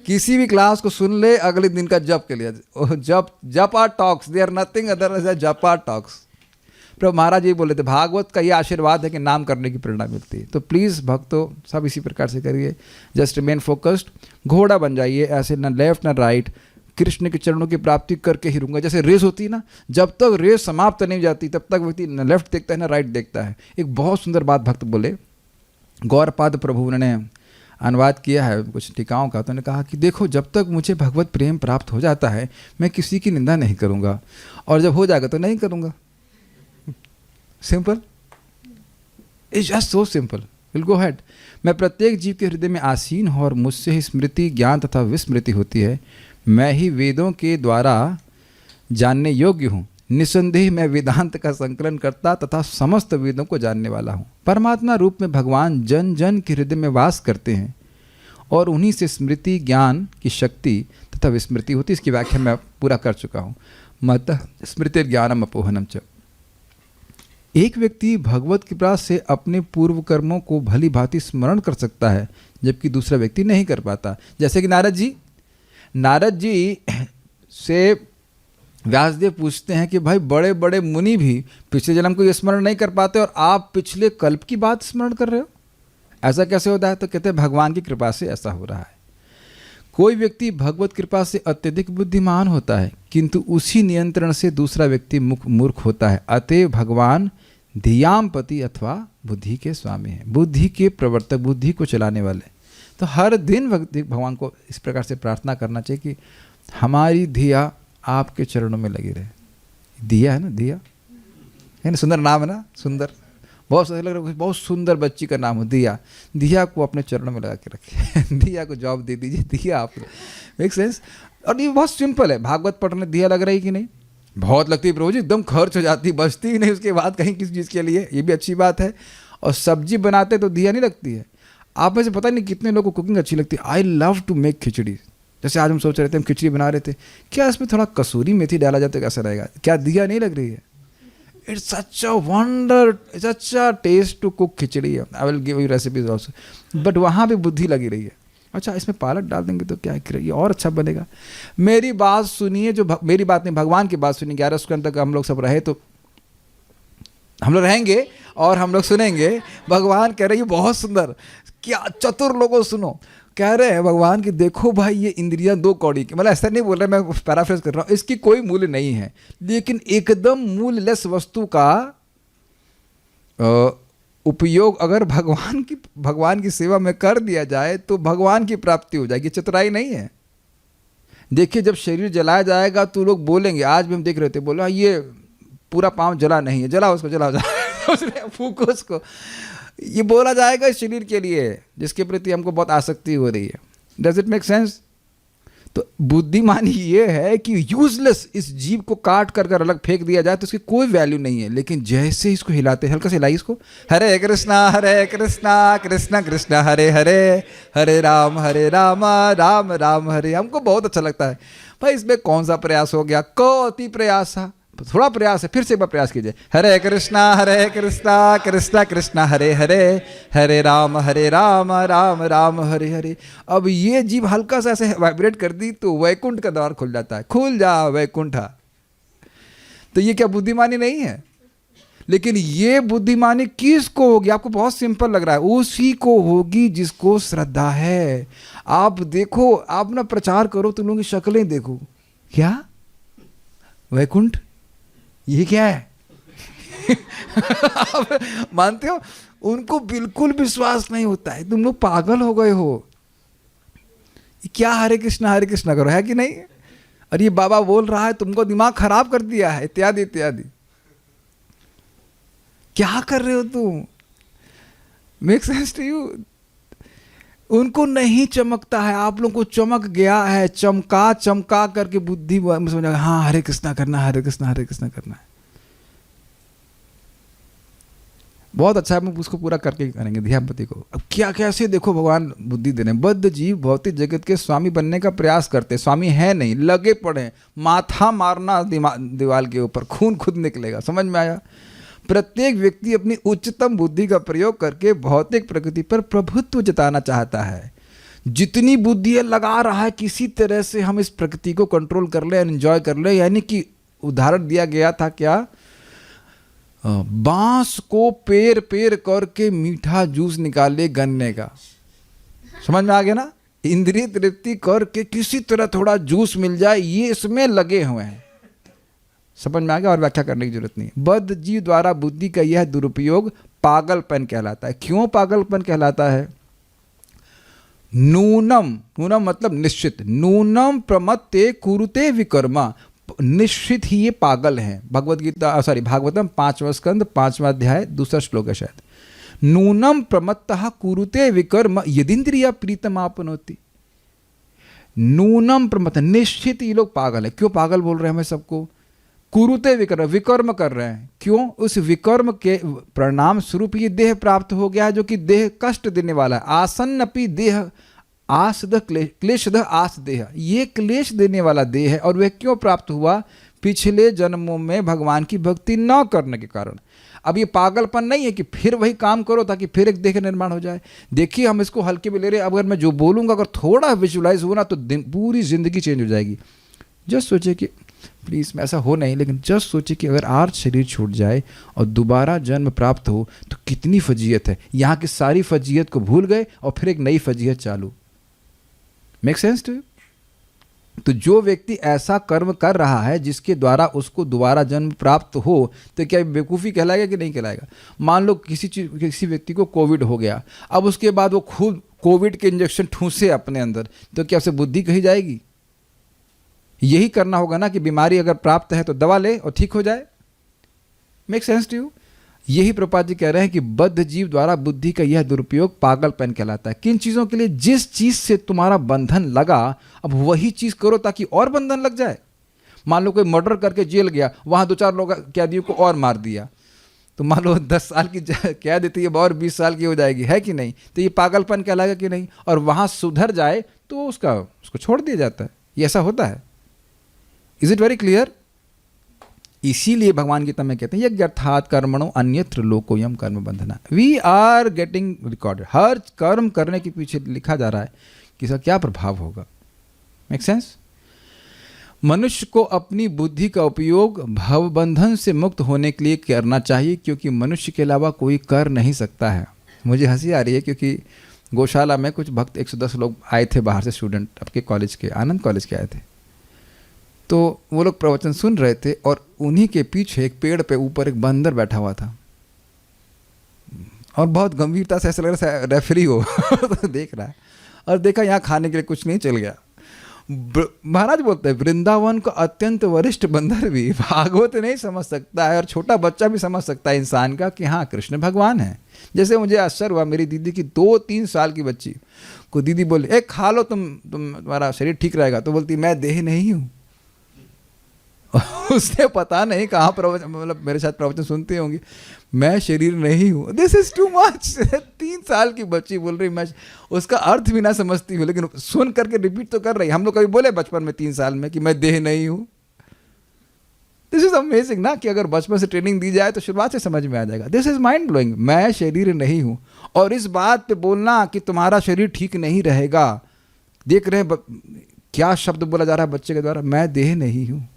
किसी भी क्लास को सुन ले, अगले दिन का जप के लिए, japa talks, they are nothing other as japa talks. प्रभु महाराज ये बोले थे, भागवत का ये आशीर्वाद है कि नाम करने की प्रेरणा मिलती है। तो प्लीज़ भक्तों सब इसी प्रकार से करिए, जस्ट रिमेन फोकस्ड, घोड़ा बन जाइए, ऐसे ना लेफ्ट ना राइट, कृष्ण के चरणों की प्राप्ति करके ही रहूँगा। जैसे रेस होती है ना, जब तक रेस समाप्त नहीं जाती तब तक व्यक्ति ना लेफ्ट देखता है ना राइट देखता है। एक बहुत सुंदर बात भक्त बोले, गौरपाद प्रभु ने अनुवाद किया है कुछ टीकाओं का, तो उन्होंने कहा कि देखो जब तक मुझे भगवत प्रेम प्राप्त हो जाता है मैं किसी की निंदा नहीं करूँगा, और जब हो जाएगा तो नहीं करूँगा। Simple, it's just so simple, will go head. मैं प्रत्येक जीव के हृदय में आसीन हूँ और मुझसे ही स्मृति, ज्ञान तथा विस्मृति होती है। मैं ही वेदों के द्वारा जानने योग्य हूँ। निसंदेह मैं वेदांत का संकलन करता तथा समस्त वेदों को जानने वाला हूँ। परमात्मा रूप में भगवान जन जन के हृदय में वास करते हैं और उन्हीं से स्मृति, ज्ञान की शक्ति तथा विस्मृति होती है। इसकी व्याख्या मैं पूरा कर चुका हूँ। मत स्मृति ज्ञानम अपोहनम च। एक व्यक्ति भगवत कृपा से अपने पूर्व कर्मों को भली भांति स्मरण कर सकता है, जबकि दूसरा व्यक्ति नहीं कर पाता। जैसे कि नारद जी से व्यासदेव पूछते हैं कि भाई बड़े बड़े मुनि भी पिछले जन्म को ये स्मरण नहीं कर पाते और आप पिछले कल्प की बात स्मरण कर रहे हो, ऐसा कैसे होता है? तो कहते हैं भगवान की कृपा से ऐसा हो रहा है। कोई व्यक्ति भगवत कृपा से अत्यधिक बुद्धिमान होता है, किंतु उसी नियंत्रण से दूसरा व्यक्ति मूर्ख होता है। अतएव भगवान धियाम पति अथवा बुद्धि के स्वामी हैं, बुद्धि के प्रवर्तक, बुद्धि को चलाने वाले। तो हर दिन भगवान को इस प्रकार से प्रार्थना करना चाहिए कि हमारी धिया आपके चरणों में लगी रहे। दिया है ना, दिया है ना, सुंदर नाम है ना, सुंदर, बहुत सुंदर लग रहा है। बहुत सुंदर बच्ची का नाम हो दिया। दिया को अपने चरणों में लगा के रखिए। दिया को जॉब दे दीजिए, दिया आप, मेक सेंस। और ये बहुत सिंपल है। भागवत पढ़ने दिया लग रही कि नहीं? बहुत लगती है प्रभु जी, एकदम खर्च हो जाती, बचती ही नहीं उसके बाद कहीं किसी चीज़ के लिए, ये भी अच्छी बात है। और सब्जी बनाते तो दिया नहीं लगती है। आप में से पता नहीं कितने लोगों को कुकिंग अच्छी लगती है। आई लव टू मेक खिचड़ी। जैसे आज हम सोच रहे थे, हम खिचड़ी बना रहे थे, क्या इसमें थोड़ा कसूरी मेथी डाला जाए तो कैसा रहेगा? क्या दिया नहीं लग रही है? It's such a wonder, it's such a taste to cook khichdi. I will give you recipes also. But वहाँ भी बुद्धि लगी रही है। अच्छा इसमें पालक डाल देंगे तो क्या ये और अच्छा बनेगा। मेरी बात सुनिए, जो मेरी बात नहीं भगवान की बात सुनिए। 11 स्कंद तक हम लोग सब रहे, तो हम लोग रहेंगे और हम लोग सुनेंगे। भगवान कह रहे ये बहुत सुंदर, क्या चतुर लोगों सुनो। कह रहे हैं भगवान कि देखो भाई ये इंद्रियां दो कौड़ी की, मतलब ऐसा नहीं बोल रहे, मैं पैराफ्रेज कर रहा हूँ, इसकी कोई मूल्य नहीं है, लेकिन एकदम मूल्यलेस वस्तु का उपयोग अगर भगवान की सेवा में कर दिया जाए तो भगवान की प्राप्ति हो जाएगी। चतुराई नहीं है। देखिए जब शरीर जलाया जाएगा तो लोग बोलेंगे, आज भी हम देख रहे थे, बोला ये पूरा पाँव जला नहीं है, जलाओ उसको, जलाओ फूको उसको। ये बोला जाएगा इस शरीर के लिए जिसके प्रति हमको बहुत आसक्ति हो रही है। Does it make sense? तो बुद्धिमानी ये है कि यूजलेस इस जीव को काट कर अलग फेंक दिया जाए तो उसकी कोई वैल्यू नहीं है, लेकिन जैसे इसको हिलाते, हल्का से हिलाई इसको, हरे कृष्णा कृष्ण कृष्ण हरे हरे, हरे राम राम राम हरे। हमको बहुत अच्छा लगता है भाई। इसमें कौन सा प्रयास हो गया? अति प्रयास, थोड़ा प्रयास है। फिर से एक बार प्रयास कीजिए, हरे कृष्णा कृष्ण कृष्ण हरे हरे, हरे राम राम राम हरे हरे। अब ये जीव हल्का सा ऐसे वाइब्रेट कर दी तो वैकुंठ का द्वार खुल जाता है, खुल जा वैकुंठा। तो ये क्या बुद्धिमानी नहीं है? लेकिन ये बुद्धिमानी किसको होगी? आपको बहुत सिंपल लग रहा है, उसी को होगी जिसको श्रद्धा है। आप देखो, आप ना प्रचार करो तो लोगों की शक्लें देखो, क्या वैकुंठ ये क्या है? आप मानते हो? उनको बिल्कुल विश्वास नहीं होता है। तुम लोग पागल हो गए हो, क्या हरे कृष्णा करो, है कि नहीं? और ये बाबा बोल रहा है, तुमको दिमाग खराब कर दिया है, इत्यादि इत्यादि। क्या कर रहे हो तुम? Make sense to you? उनको नहीं चमकता है, आप लोगों को चमक गया है। चमका करके बुद्धि समझा, हाँ हरे कृष्णा करना है। बहुत अच्छा है, हम उसको पूरा करके करेंगे ध्यानपति को। अब क्या कैसे देखो भगवान बुद्धि दे रहे हैं। बद्ध जीव भौतिक जगत के स्वामी बनने का प्रयास करते, स्वामी है नहीं, लगे पड़े हैं, माथा मारना दीवार के ऊपर, खून खुद निकलेगा। समझ में आया? प्रत्येक व्यक्ति अपनी उच्चतम बुद्धि का प्रयोग करके भौतिक प्रकृति पर प्रभुत्व जताना चाहता है। जितनी बुद्धि लगा रहा है किसी तरह से हम इस प्रकृति को कंट्रोल कर ले, एंजॉय कर ले। यानी कि उदाहरण दिया गया था क्या, बांस को पेर पेर करके मीठा जूस निकाले गन्ने का। समझ में आ गया ना? इंद्रिय तृप्ति करके किसी तरह थोड़ा जूस मिल जाए, ये इसमें लगे हुए हैं। समझ में आ गया? और व्याख्या करने की जरूरत नहीं। बद्ध जीव द्वारा बुद्धि का यह दुरुपयोग पागलपन कहलाता है। क्यों पागलपन कहलाता है? नूनम, नूनम मतलब निश्चित, नूनम प्रमत्ते कुरुते विकर्मा, निश्चित ही ये पागल हैं। भागवतम 5वां स्कंद 5वां अध्याय 2वां श्लोक है शायद। नूनम प्रमत्तः कुरुते विकर्म यदिंद्रिया प्रीतम आपनोति। नूनम प्रमत्त, निश्चित ये लोग पागल है। क्यों पागल बोल रहे हैं हमें सबको? कुरुते विकर्म, विकर्म कर रहे हैं। क्यों? उस विकर्म के परिणाम स्वरूप ये देह प्राप्त हो गया है, जो कि देह कष्ट देने वाला है। आसन्नपि देह आसद क्लेशद आस देह, ये क्लेश देने वाला देह है। और वह क्यों प्राप्त हुआ? पिछले जन्मों में भगवान की भक्ति न करने के कारण। अब ये पागलपन नहीं है कि फिर वही काम करो ताकि फिर एक देह का निर्माण हो जाए। देखिए हम इसको हल्के में ले रहे हैं। अगर मैं जो बोलूँगा अगर थोड़ा विजुलाइज हुआ ना तो पूरी जिंदगी चेंज हो जाएगी। जस्ट सोचे कि प्लीज़ ऐसा हो नहीं, लेकिन जस्ट सोचे कि अगर आज शरीर छूट जाए और दोबारा जन्म प्राप्त हो तो कितनी फजीयत है। यहाँ की सारी फजीयत को भूल गए और फिर एक नई फजीयत चालू। Make sense to you? तो जो व्यक्ति ऐसा कर्म कर रहा है जिसके द्वारा उसको दोबारा जन्म प्राप्त हो, तो क्या बेवकूफ़ी कहलाएगा कि नहीं कहलाएगा? मान लो किसी व्यक्ति को कोविड हो गया, अब उसके बाद वो खुद कोविड के इंजेक्शन ठूंसे अपने अंदर, तो क्या उसे बुद्धि कही जाएगी? यही करना होगा ना कि बीमारी अगर प्राप्त है तो दवा ले और ठीक हो जाए। Make sense to you? यही प्रभुपाद जी कह रहे हैं कि बद्ध जीव द्वारा बुद्धि का यह दुरुपयोग पागलपन कहलाता है। किन चीज़ों के लिए? जिस चीज़ से तुम्हारा बंधन लगा, अब वही चीज़ करो ताकि और बंधन लग जाए। मान लो कोई मर्डर करके जेल गया, वहाँ 2-4 लोग कैदियों को और मार दिया, तो मान लो 10 साल की कैद देती है और 20 साल की हो जाएगी, है कि नहीं? तो ये पागलपन कहलाएगा कि नहीं? और वहाँ सुधर जाए तो उसको छोड़ दिया जाता है। ये ऐसा होता है। Is it very clear? इसीलिए भगवान गीता में कहते हैं यज्ञार्थात् कर्मणो अन्यत्र लोकोयम कर्म बंधना। We are getting recorded. हर कर्म करने के पीछे लिखा जा रहा है कि इसका क्या प्रभाव होगा। Make sense? मनुष्य को अपनी बुद्धि का उपयोग भवबंधन से मुक्त होने के लिए करना चाहिए, क्योंकि मनुष्य के अलावा कोई कर नहीं सकता है। मुझे हंसी आ रही है क्योंकि गौशाला में कुछ भक्त 110 लोग आए थे बाहर से, स्टूडेंट आपके कॉलेज के, आनंद कॉलेज के आए थे। तो वो लोग प्रवचन सुन रहे थे और उन्हीं के पीछे एक पेड़ पे ऊपर एक बंदर बैठा हुआ था और बहुत गंभीरता से ऐसा लग रहा है रेफरी हो तो देख रहा है और देखा यहाँ खाने के लिए कुछ नहीं, चल गया। महाराज बोलते हैं वृंदावन का अत्यंत वरिष्ठ बंदर भी भागवत नहीं समझ सकता है और छोटा बच्चा भी समझ सकता है इंसान का कि हाँ कृष्ण भगवान है। जैसे मुझे आश्चर्य हुआ, मेरी दीदी की 2-3 साल की बच्ची को दीदी बोले एक खा लो तुम्हारा शरीर ठीक रहेगा, तो बोलती मैं देह नहीं हूँ। उसने पता नहीं कहाँ प्रवचन, मतलब मेरे साथ प्रवचन सुनते होंगे, मैं शरीर नहीं हूँ। This is too much. 3 साल की बच्ची बोल रही मैं उसका अर्थ भी ना समझती हूँ, लेकिन सुन करके रिपीट तो कर रही। हम लोग कभी बोले बचपन में 3 साल में कि मैं देह नहीं हूँ? दिस इज अमेजिंग ना, कि अगर बचपन से ट्रेनिंग दी जाए तो शुरुआत से समझ में आ जाएगा। This is mind blowing. मैं शरीर नहीं हूँ और इस बात पे बोलना कि तुम्हारा शरीर ठीक नहीं रहेगा। देख रहे हैं क्या शब्द बोला जा रहा है बच्चे के द्वारा, मैं देह नहीं हूँ।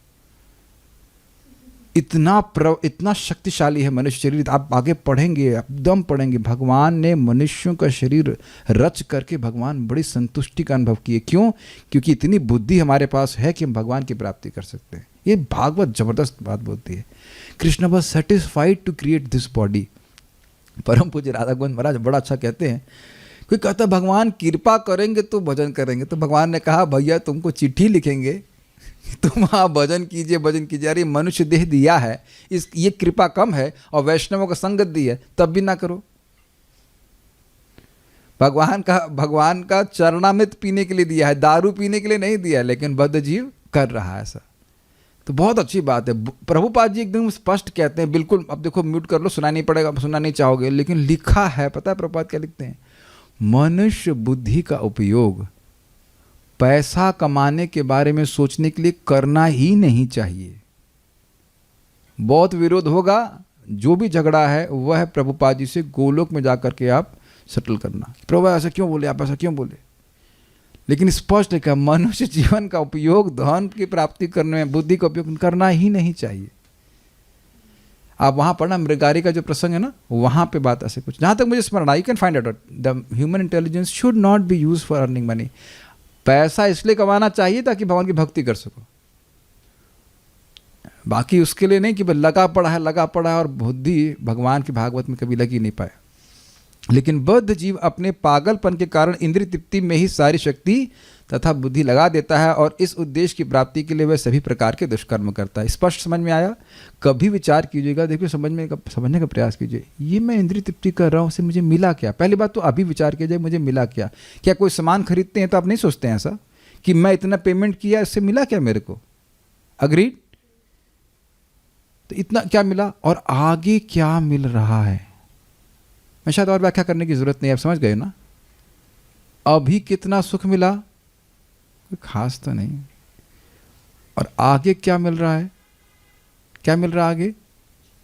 इतना शक्तिशाली है मनुष्य शरीर। आप आगे पढ़ेंगे, एकदम पढ़ेंगे, भगवान ने मनुष्यों का शरीर रच करके भगवान बड़ी संतुष्टि का अनुभव किए। क्यों? क्योंकि इतनी बुद्धि हमारे पास है कि हम भगवान की प्राप्ति कर सकते हैं। ये भागवत जबरदस्त बात बोलती है। Krishna was satisfied to create this body. परम पूज्य राधा गोविंद महाराज बड़ा अच्छा कहते हैं, कोई कहता भगवान कृपा करेंगे तो भजन करेंगे, तो भगवान ने कहा भैया तुमको चिट्ठी लिखेंगे, तुम हाँ भजन कीजिए भजन कीजिए। अरे मनुष्य देह दिया है, ये कृपा कम है और वैष्णवों को संगत दी है, तब भी ना करो। भगवान का चरणामृत पीने के लिए दिया है, दारू पीने के लिए नहीं दिया है, लेकिन बद्ध जीव कर रहा है ऐसा। तो बहुत अच्छी बात है। प्रभुपाद जी एकदम स्पष्ट कहते हैं, बिल्कुल। अब देखो म्यूट कर लो, सुना नहीं पड़ेगा, सुनना नहीं चाहोगे, लेकिन लिखा है, पता है प्रभुपाद क्या लिखते हैं? मनुष्य बुद्धि का उपयोग पैसा कमाने के बारे में सोचने के लिए करना ही नहीं चाहिए। बहुत विरोध होगा, जो भी झगड़ा है वह है प्रभुपाद जी से गोलोक में जाकर के आप सेटल करना। प्रभु ऐसा क्यों बोले, आप ऐसा क्यों बोले? लेकिन स्पष्ट है कि मनुष्य जीवन का उपयोग धन की प्राप्ति करने में, बुद्धि का उपयोग करना ही नहीं चाहिए। आप वहां पढ़ना, मृगारी का जो प्रसंग है ना, वहां पे बात ऐसे कुछ, जहां तक मुझे स्मरण I, can find out the human intelligence should not be use for earning money. पैसा इसलिए कमाना चाहिए ताकि भगवान की भक्ति कर सको, बाकी उसके लिए नहीं कि लगा पड़ा है और बुद्धि भगवान की भागवत में कभी लगी नहीं पाए। लेकिन बद्ध जीव अपने पागलपन के कारण इंद्रिय तृप्ति में ही सारी शक्ति तथा बुद्धि लगा देता है और इस उद्देश्य की प्राप्ति के लिए वह सभी प्रकार के दुष्कर्म करता है। स्पष्ट समझ में आया? कभी विचार कीजिएगा, देखिए समझने का प्रयास कीजिए, ये मैं इंद्रिय तृप्ति कर रहा हूँ, उससे मुझे मिला क्या? पहली बात तो अभी विचार कीजिए, मुझे मिला क्या? क्या कोई सामान खरीदते हैं तो आप नहीं सोचते हैं ऐसा कि मैं इतना पेमेंट किया, इससे मिला क्या मेरे को? अग्रीड? तो इतना क्या मिला और आगे क्या मिल रहा है, मैं शायद और व्याख्या करने की जरूरत नहीं, आप समझ गए ना? अभी कितना सुख मिला, कोई खास तो नहीं, और आगे क्या मिल रहा है? क्या मिल रहा है आगे?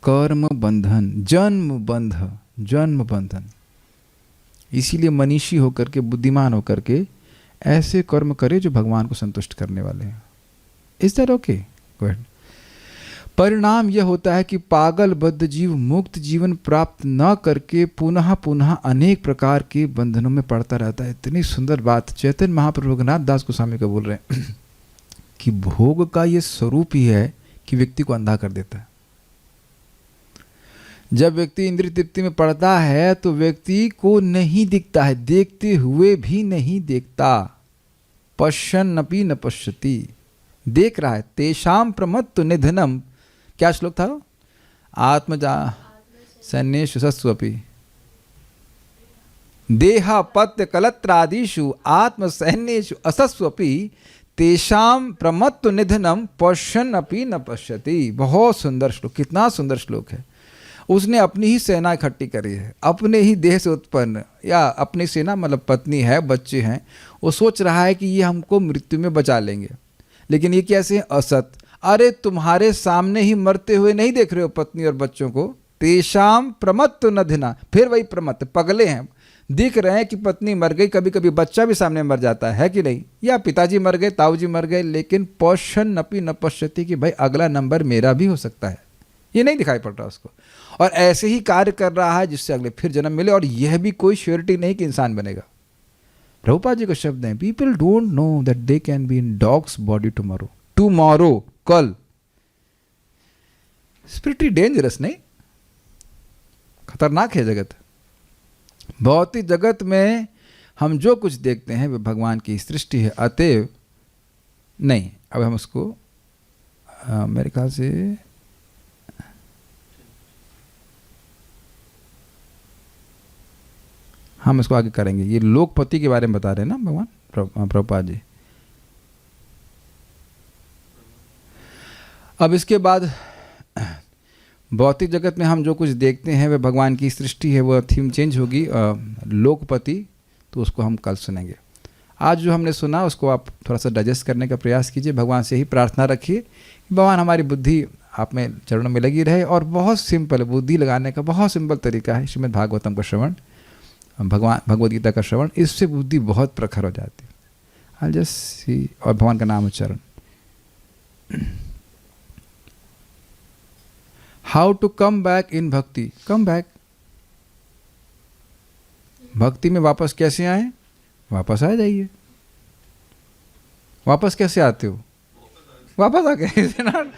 कर्म बंधन, जन्म बंधन। इसीलिए मनीषी होकर के, बुद्धिमान होकर के ऐसे कर्म करे जो भगवान को संतुष्ट करने वाले हैं। Is that okay? Go ahead. परिणाम यह होता है कि पागल बद्ध जीव मुक्त जीवन प्राप्त न करके पुनः पुनः अनेक प्रकार के बंधनों में पड़ता रहता है। इतनी सुंदर बात चैतन्य महाप्रभु रघुनाथ दास गोस्वामी का बोल रहे हैं कि भोग का ये स्वरूप ही है कि व्यक्ति को अंधा कर देता है। जब व्यक्ति इंद्रिय तृप्ति में पड़ता है तो व्यक्ति को नहीं दिखता है, देखते हुए भी नहीं देखता। पश्यन्नपि न पश्यति, देख रहा है। तेषाम प्रमत्त निधनम, क्या श्लोक था? आत्मजा सन्नेषु सस्वपि देहापत्य कलत्रादिषु आत्मसैन्येषु असस्वपि तेषाम प्रमत्त निधनम पश्यन्नपि न पश्यति। बहुत सुंदर श्लोक, कितना सुंदर श्लोक है। उसने अपनी ही सेना इकट्ठी करी है, अपने ही देह से उत्पन्न, या अपनी सेना मतलब पत्नी है, बच्चे हैं। वो सोच रहा है कि ये हमको मृत्यु में बचा लेंगे, लेकिन ये कैसे? असत। अरे तुम्हारे सामने ही मरते हुए नहीं देख रहे हो पत्नी और बच्चों को? तेषाम प्रमत्त निधना, फिर वही प्रमत्त, पगले हैं, दिख रहे हैं कि पत्नी मर गई, कभी कभी बच्चा भी सामने मर जाता है कि नहीं, या पिताजी मर गए, ताऊजी मर गए, लेकिन पश्यन्नपि न पश्यति कि भाई अगला नंबर मेरा भी हो सकता है, ये नहीं दिखाई पड़ रहा उसको। और ऐसे ही कार्य कर रहा है जिससे अगले फिर जन्म मिले, और यह भी कोई श्योरिटी नहीं कि इंसान बनेगा। प्रभुपाद जी का शब्द है, people don't know that they can be in dogs body tomorrow, कल। प्रिटी डेंजरस, नहीं? खतरनाक है जगत। भौतिक जगत में हम जो कुछ देखते हैं वह भगवान की सृष्टि है, अतएव नहीं। अब हम उसको मेरे ख्याल से हम इसको आगे करेंगे। ये लोकपति के बारे में बता रहे हैं ना भगवान प्रभुपाद जी। अब इसके बाद भौतिक जगत में हम जो कुछ देखते हैं वह भगवान की सृष्टि है, वह थीम चेंज होगी लोकपति, तो उसको हम कल सुनेंगे। आज जो हमने सुना उसको आप थोड़ा सा डाइजेस्ट करने का प्रयास कीजिए। भगवान से ही प्रार्थना रखिए कि भगवान हमारी बुद्धि आप में चरणों में लगी रहे। और बहुत सिंपल, बुद्धि लगाने का बहुत सिंपल तरीका है श्रीमद् भागवतम का श्रवण, भगवद गीता का श्रवण। इससे बुद्धि बहुत प्रखर हो जाती है। आई जस्ट सी, और भगवान का नाम उच्चारण। How to come back in bhakti? Come back, भक्ति में वापस कैसे आए? वापस आ जाइए। वापस कैसे आते हो? वापस आ गए। Is it not?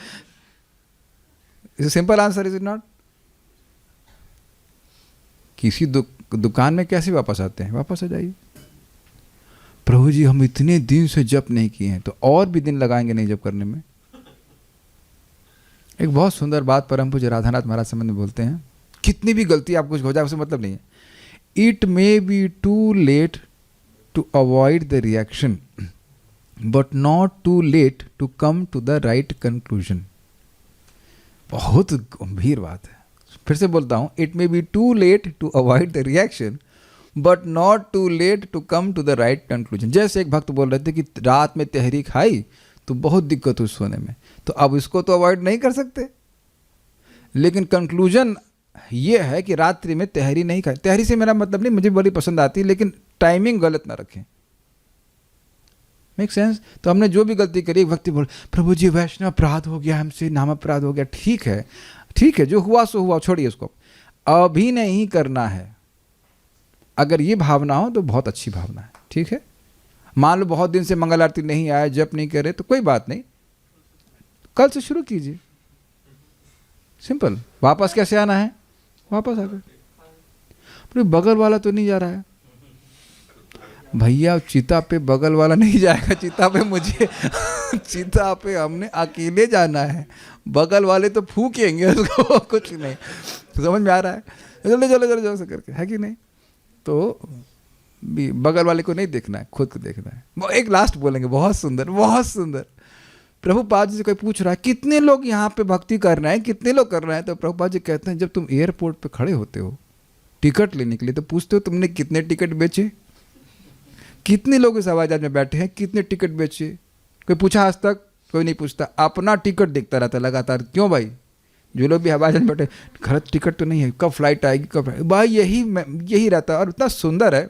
Is simple answer, is it not? किसी दुकान में कैसे वापस आते हैं? वापस आ जाइए। प्रभु जी हम इतने दिन से जप नहीं किए हैं, तो और भी दिन लगाएंगे नहीं जप करने में। एक बहुत सुंदर बात परम पूज्य राधानाथ महाराज संबंध में बोलते हैं, कितनी भी गलती आप कुछ हो जाए उससे मतलब नहीं है। It may be too late to avoid the reaction but not too late to come to the right conclusion. बहुत गंभीर बात है। फिर से बोलता हूँ, it may be too late to avoid the reaction but not too late to come to the right conclusion. जैसे एक भक्त बोल रहे थे कि रात में तहरी खाई तो बहुत दिक्कत हुई सोने में, तो अब इसको तो अवॉइड नहीं कर सकते, लेकिन कंक्लूजन ये है कि रात्रि में तहरी नहीं खाई। तहरी से मेरा मतलब नहीं, मुझे बड़ी पसंद आती है, लेकिन टाइमिंग गलत ना रखें। Make sense? तो हमने जो भी गलती करी, एक व्यक्ति बोल प्रभु जी वैष्णव अपराध हो गया हमसे, नाम अपराध हो गया। ठीक है, ठीक है, जो हुआ सो हुआ, छोड़िए उसको, अभी नहीं करना है। अगर ये भावना हो तो बहुत अच्छी भावना है, ठीक है। मान लो बहुत दिन से मंगल आरती नहीं आया, जप नहीं करे, तो कोई बात नहीं, कल से शुरू कीजिए, सिंपल। वापस कैसे आना है? वापस आ गए। बगल वाला तो नहीं जा रहा है भैया, चिता पे बगल वाला नहीं जाएगा, चिता पे मुझे चिता पे हमने अकेले जाना है, बगल वाले तो फूकेंगे उसको, कुछ नहीं। समझ में आ रहा है? चलो चलो चलो चलो करके, है कि नहीं? तो बगल वाले को नहीं देखना है, खुद को देखना है। एक लास्ट बोलेंगे, बहुत सुंदर, बहुत सुंदर। प्रभुपाद जी से कोई पूछ रहा है कितने लोग यहाँ पे भक्ति कर रहे हैं, कितने लोग कर रहे हैं, तो प्रभुपाद जी कहते हैं जब तुम एयरपोर्ट पे खड़े होते हो टिकट लेने के लिए, तो पूछते हो तुमने कितने टिकट बेचे, कितने लोग इस हवाई जहाज में बैठे हैं, कितने टिकट बेचे। कोई पूछा आज तक? कोई नहीं पूछता, अपना टिकट देखता रहता लगातार। क्यों भाई? जो लोग भी हवाई जहाज में बैठे, गलत टिकट तो नहीं है, कब फ्लाइट आएगी, कब भाई, यही रहता है। और इतना सुंदर है,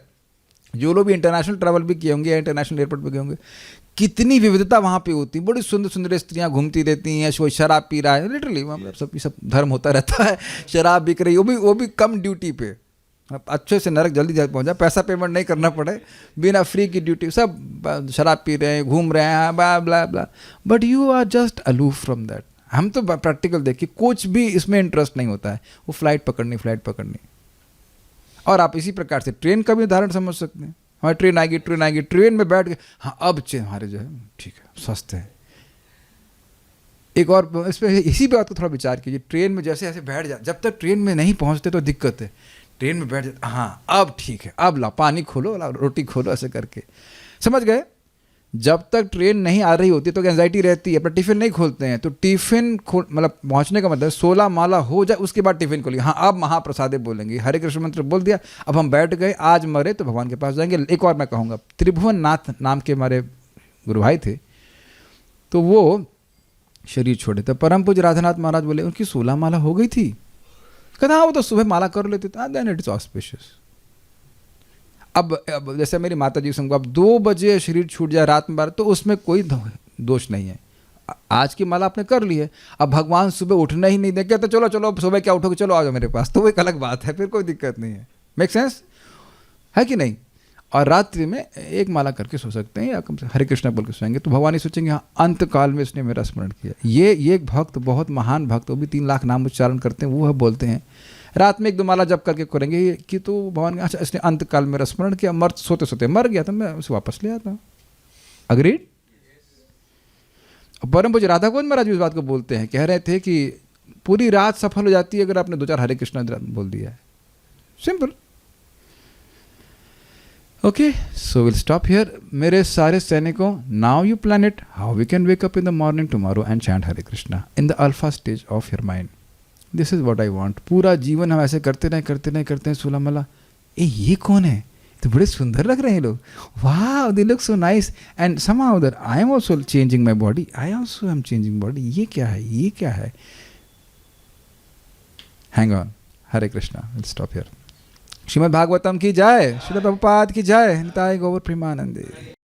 जो लोग भी इंटरनेशनल ट्रैवल भी किए होंगे या इंटरनेशनल एयरपोर्ट पे गए होंगे, कितनी विविधता वहाँ पे होती है। बड़ी सुंदर सुंदर स्त्रियाँ घूमती रहती हैं, कोई शराब पी रहा है, लिटरली मतलब सब धर्म होता रहता है, शराब बिक रही, वो भी कम ड्यूटी पे, अच्छे से नरक जल्दी जल्दी पहुँचा, पैसा पेमेंट नहीं करना पड़े, बिना फ्री की ड्यूटी, सब शराब पी रहे हैं, घूम रहे हैं, blah blah blah. But you are just aloof from that. हम तो प्रैक्टिकल देखिए, कुछ भी इसमें इंटरेस्ट नहीं होता है, वो फ्लाइट पकड़नी। और आप इसी प्रकार से ट्रेन का भी उदाहरण समझ सकते हैं। हमारी ट्रेन आएगी, ट्रेन में बैठ के, हाँ अब हमारे जो है ठीक है, स्वस्थ है। एक और इस पर इसी बात को थोड़ा विचार कीजिए। ट्रेन में जैसे ऐसे बैठ जा, जब तक ट्रेन में नहीं पहुंचते तो दिक्कत है, ट्रेन में बैठ जाते, हाँ अब ठीक है, अब ला पानी खोलो, ला रोटी खोलो, ऐसे करके, समझ गए। जब तक ट्रेन नहीं आ रही होती तो एंजाइटी रहती है, पर टिफ़िन नहीं खोलते हैं, तो टिफ़िन मतलब पहुंचने का मतलब 16 माला हो जाए उसके बाद टिफ़िन खोलिए। हाँ अब महाप्रसादे बोलेंगे, हरे कृष्ण मंत्र बोल दिया, अब हम बैठ गए, आज मरे तो भगवान के पास जाएंगे। एक और मैं कहूँगा, त्रिभुवन नाथ नाम के हमारे गुरु भाई थे, तो वो शरीर छोड़े थे। परम पूज्य राधानाथ महाराज बोले उनकी 16 माला हो गई थी। कहता हाँ वो तो सुबह माला कर लेते थे, देन इट इज ऑस्पिशियस। अब जैसे मेरी माता जी संग, अब 2 बजे शरीर छूट जाए रात में 12, तो उसमें कोई दोष नहीं है। आज की माला आपने कर ली है, अब भगवान सुबह उठना ही नहीं दे, कहते चलो चलो सुबह क्या उठोगे, चलो आ जाओ मेरे पास, तो वो एक अलग बात है, फिर कोई दिक्कत नहीं है। मेक सेंस है कि नहीं? और रात्रि में एक माला करके सो सकते हैं, या कम से हरे कृष्णा बोल के सोएंगे, तो भगवान ही सोचेंगे हाँ अंत काल में इसने मेरा स्मरण किया। ये एक भक्त, बहुत महान भक्त, वो भी 3 लाख नाम उच्चारण करते हैं, वो बोलते हैं रात में 1-2 माला जप करके करेंगे कि तो भगवान अच्छा इसने अंत काल मेरा स्मरण किया, मर सोते सोते मर गया तो मैं उसे वापस ले आता हूँ। अग्रीड? परम पूज्य राधा गोविंद महाराज इस बात को बोलते हैं, कह रहे थे कि पूरी रात सफल हो जाती है अगर आपने 2-4 हरे कृष्णा बोल दिया है। Simple. Okay, so will stop here. मेरे सारे सैनिकों, now you plan it how we can wake up in the morning tomorrow and chant Hare Krishna in the alpha stage of your mind. This is what I want. पूरा जीवन हम ऐसे करते हैं 16 माला। ये कौन है? तो बड़े सुंदर लग रहे हैं लोग, वाह they look so nice, and somehow that I am also changing my body, I also am changing body. ये क्या है? Hang on. Hare Krishna. Will stop here. Shrimad Bhagavatam की जय, श्रील प्रभुपाद की जय, निताय गौर प्रेमानंदे।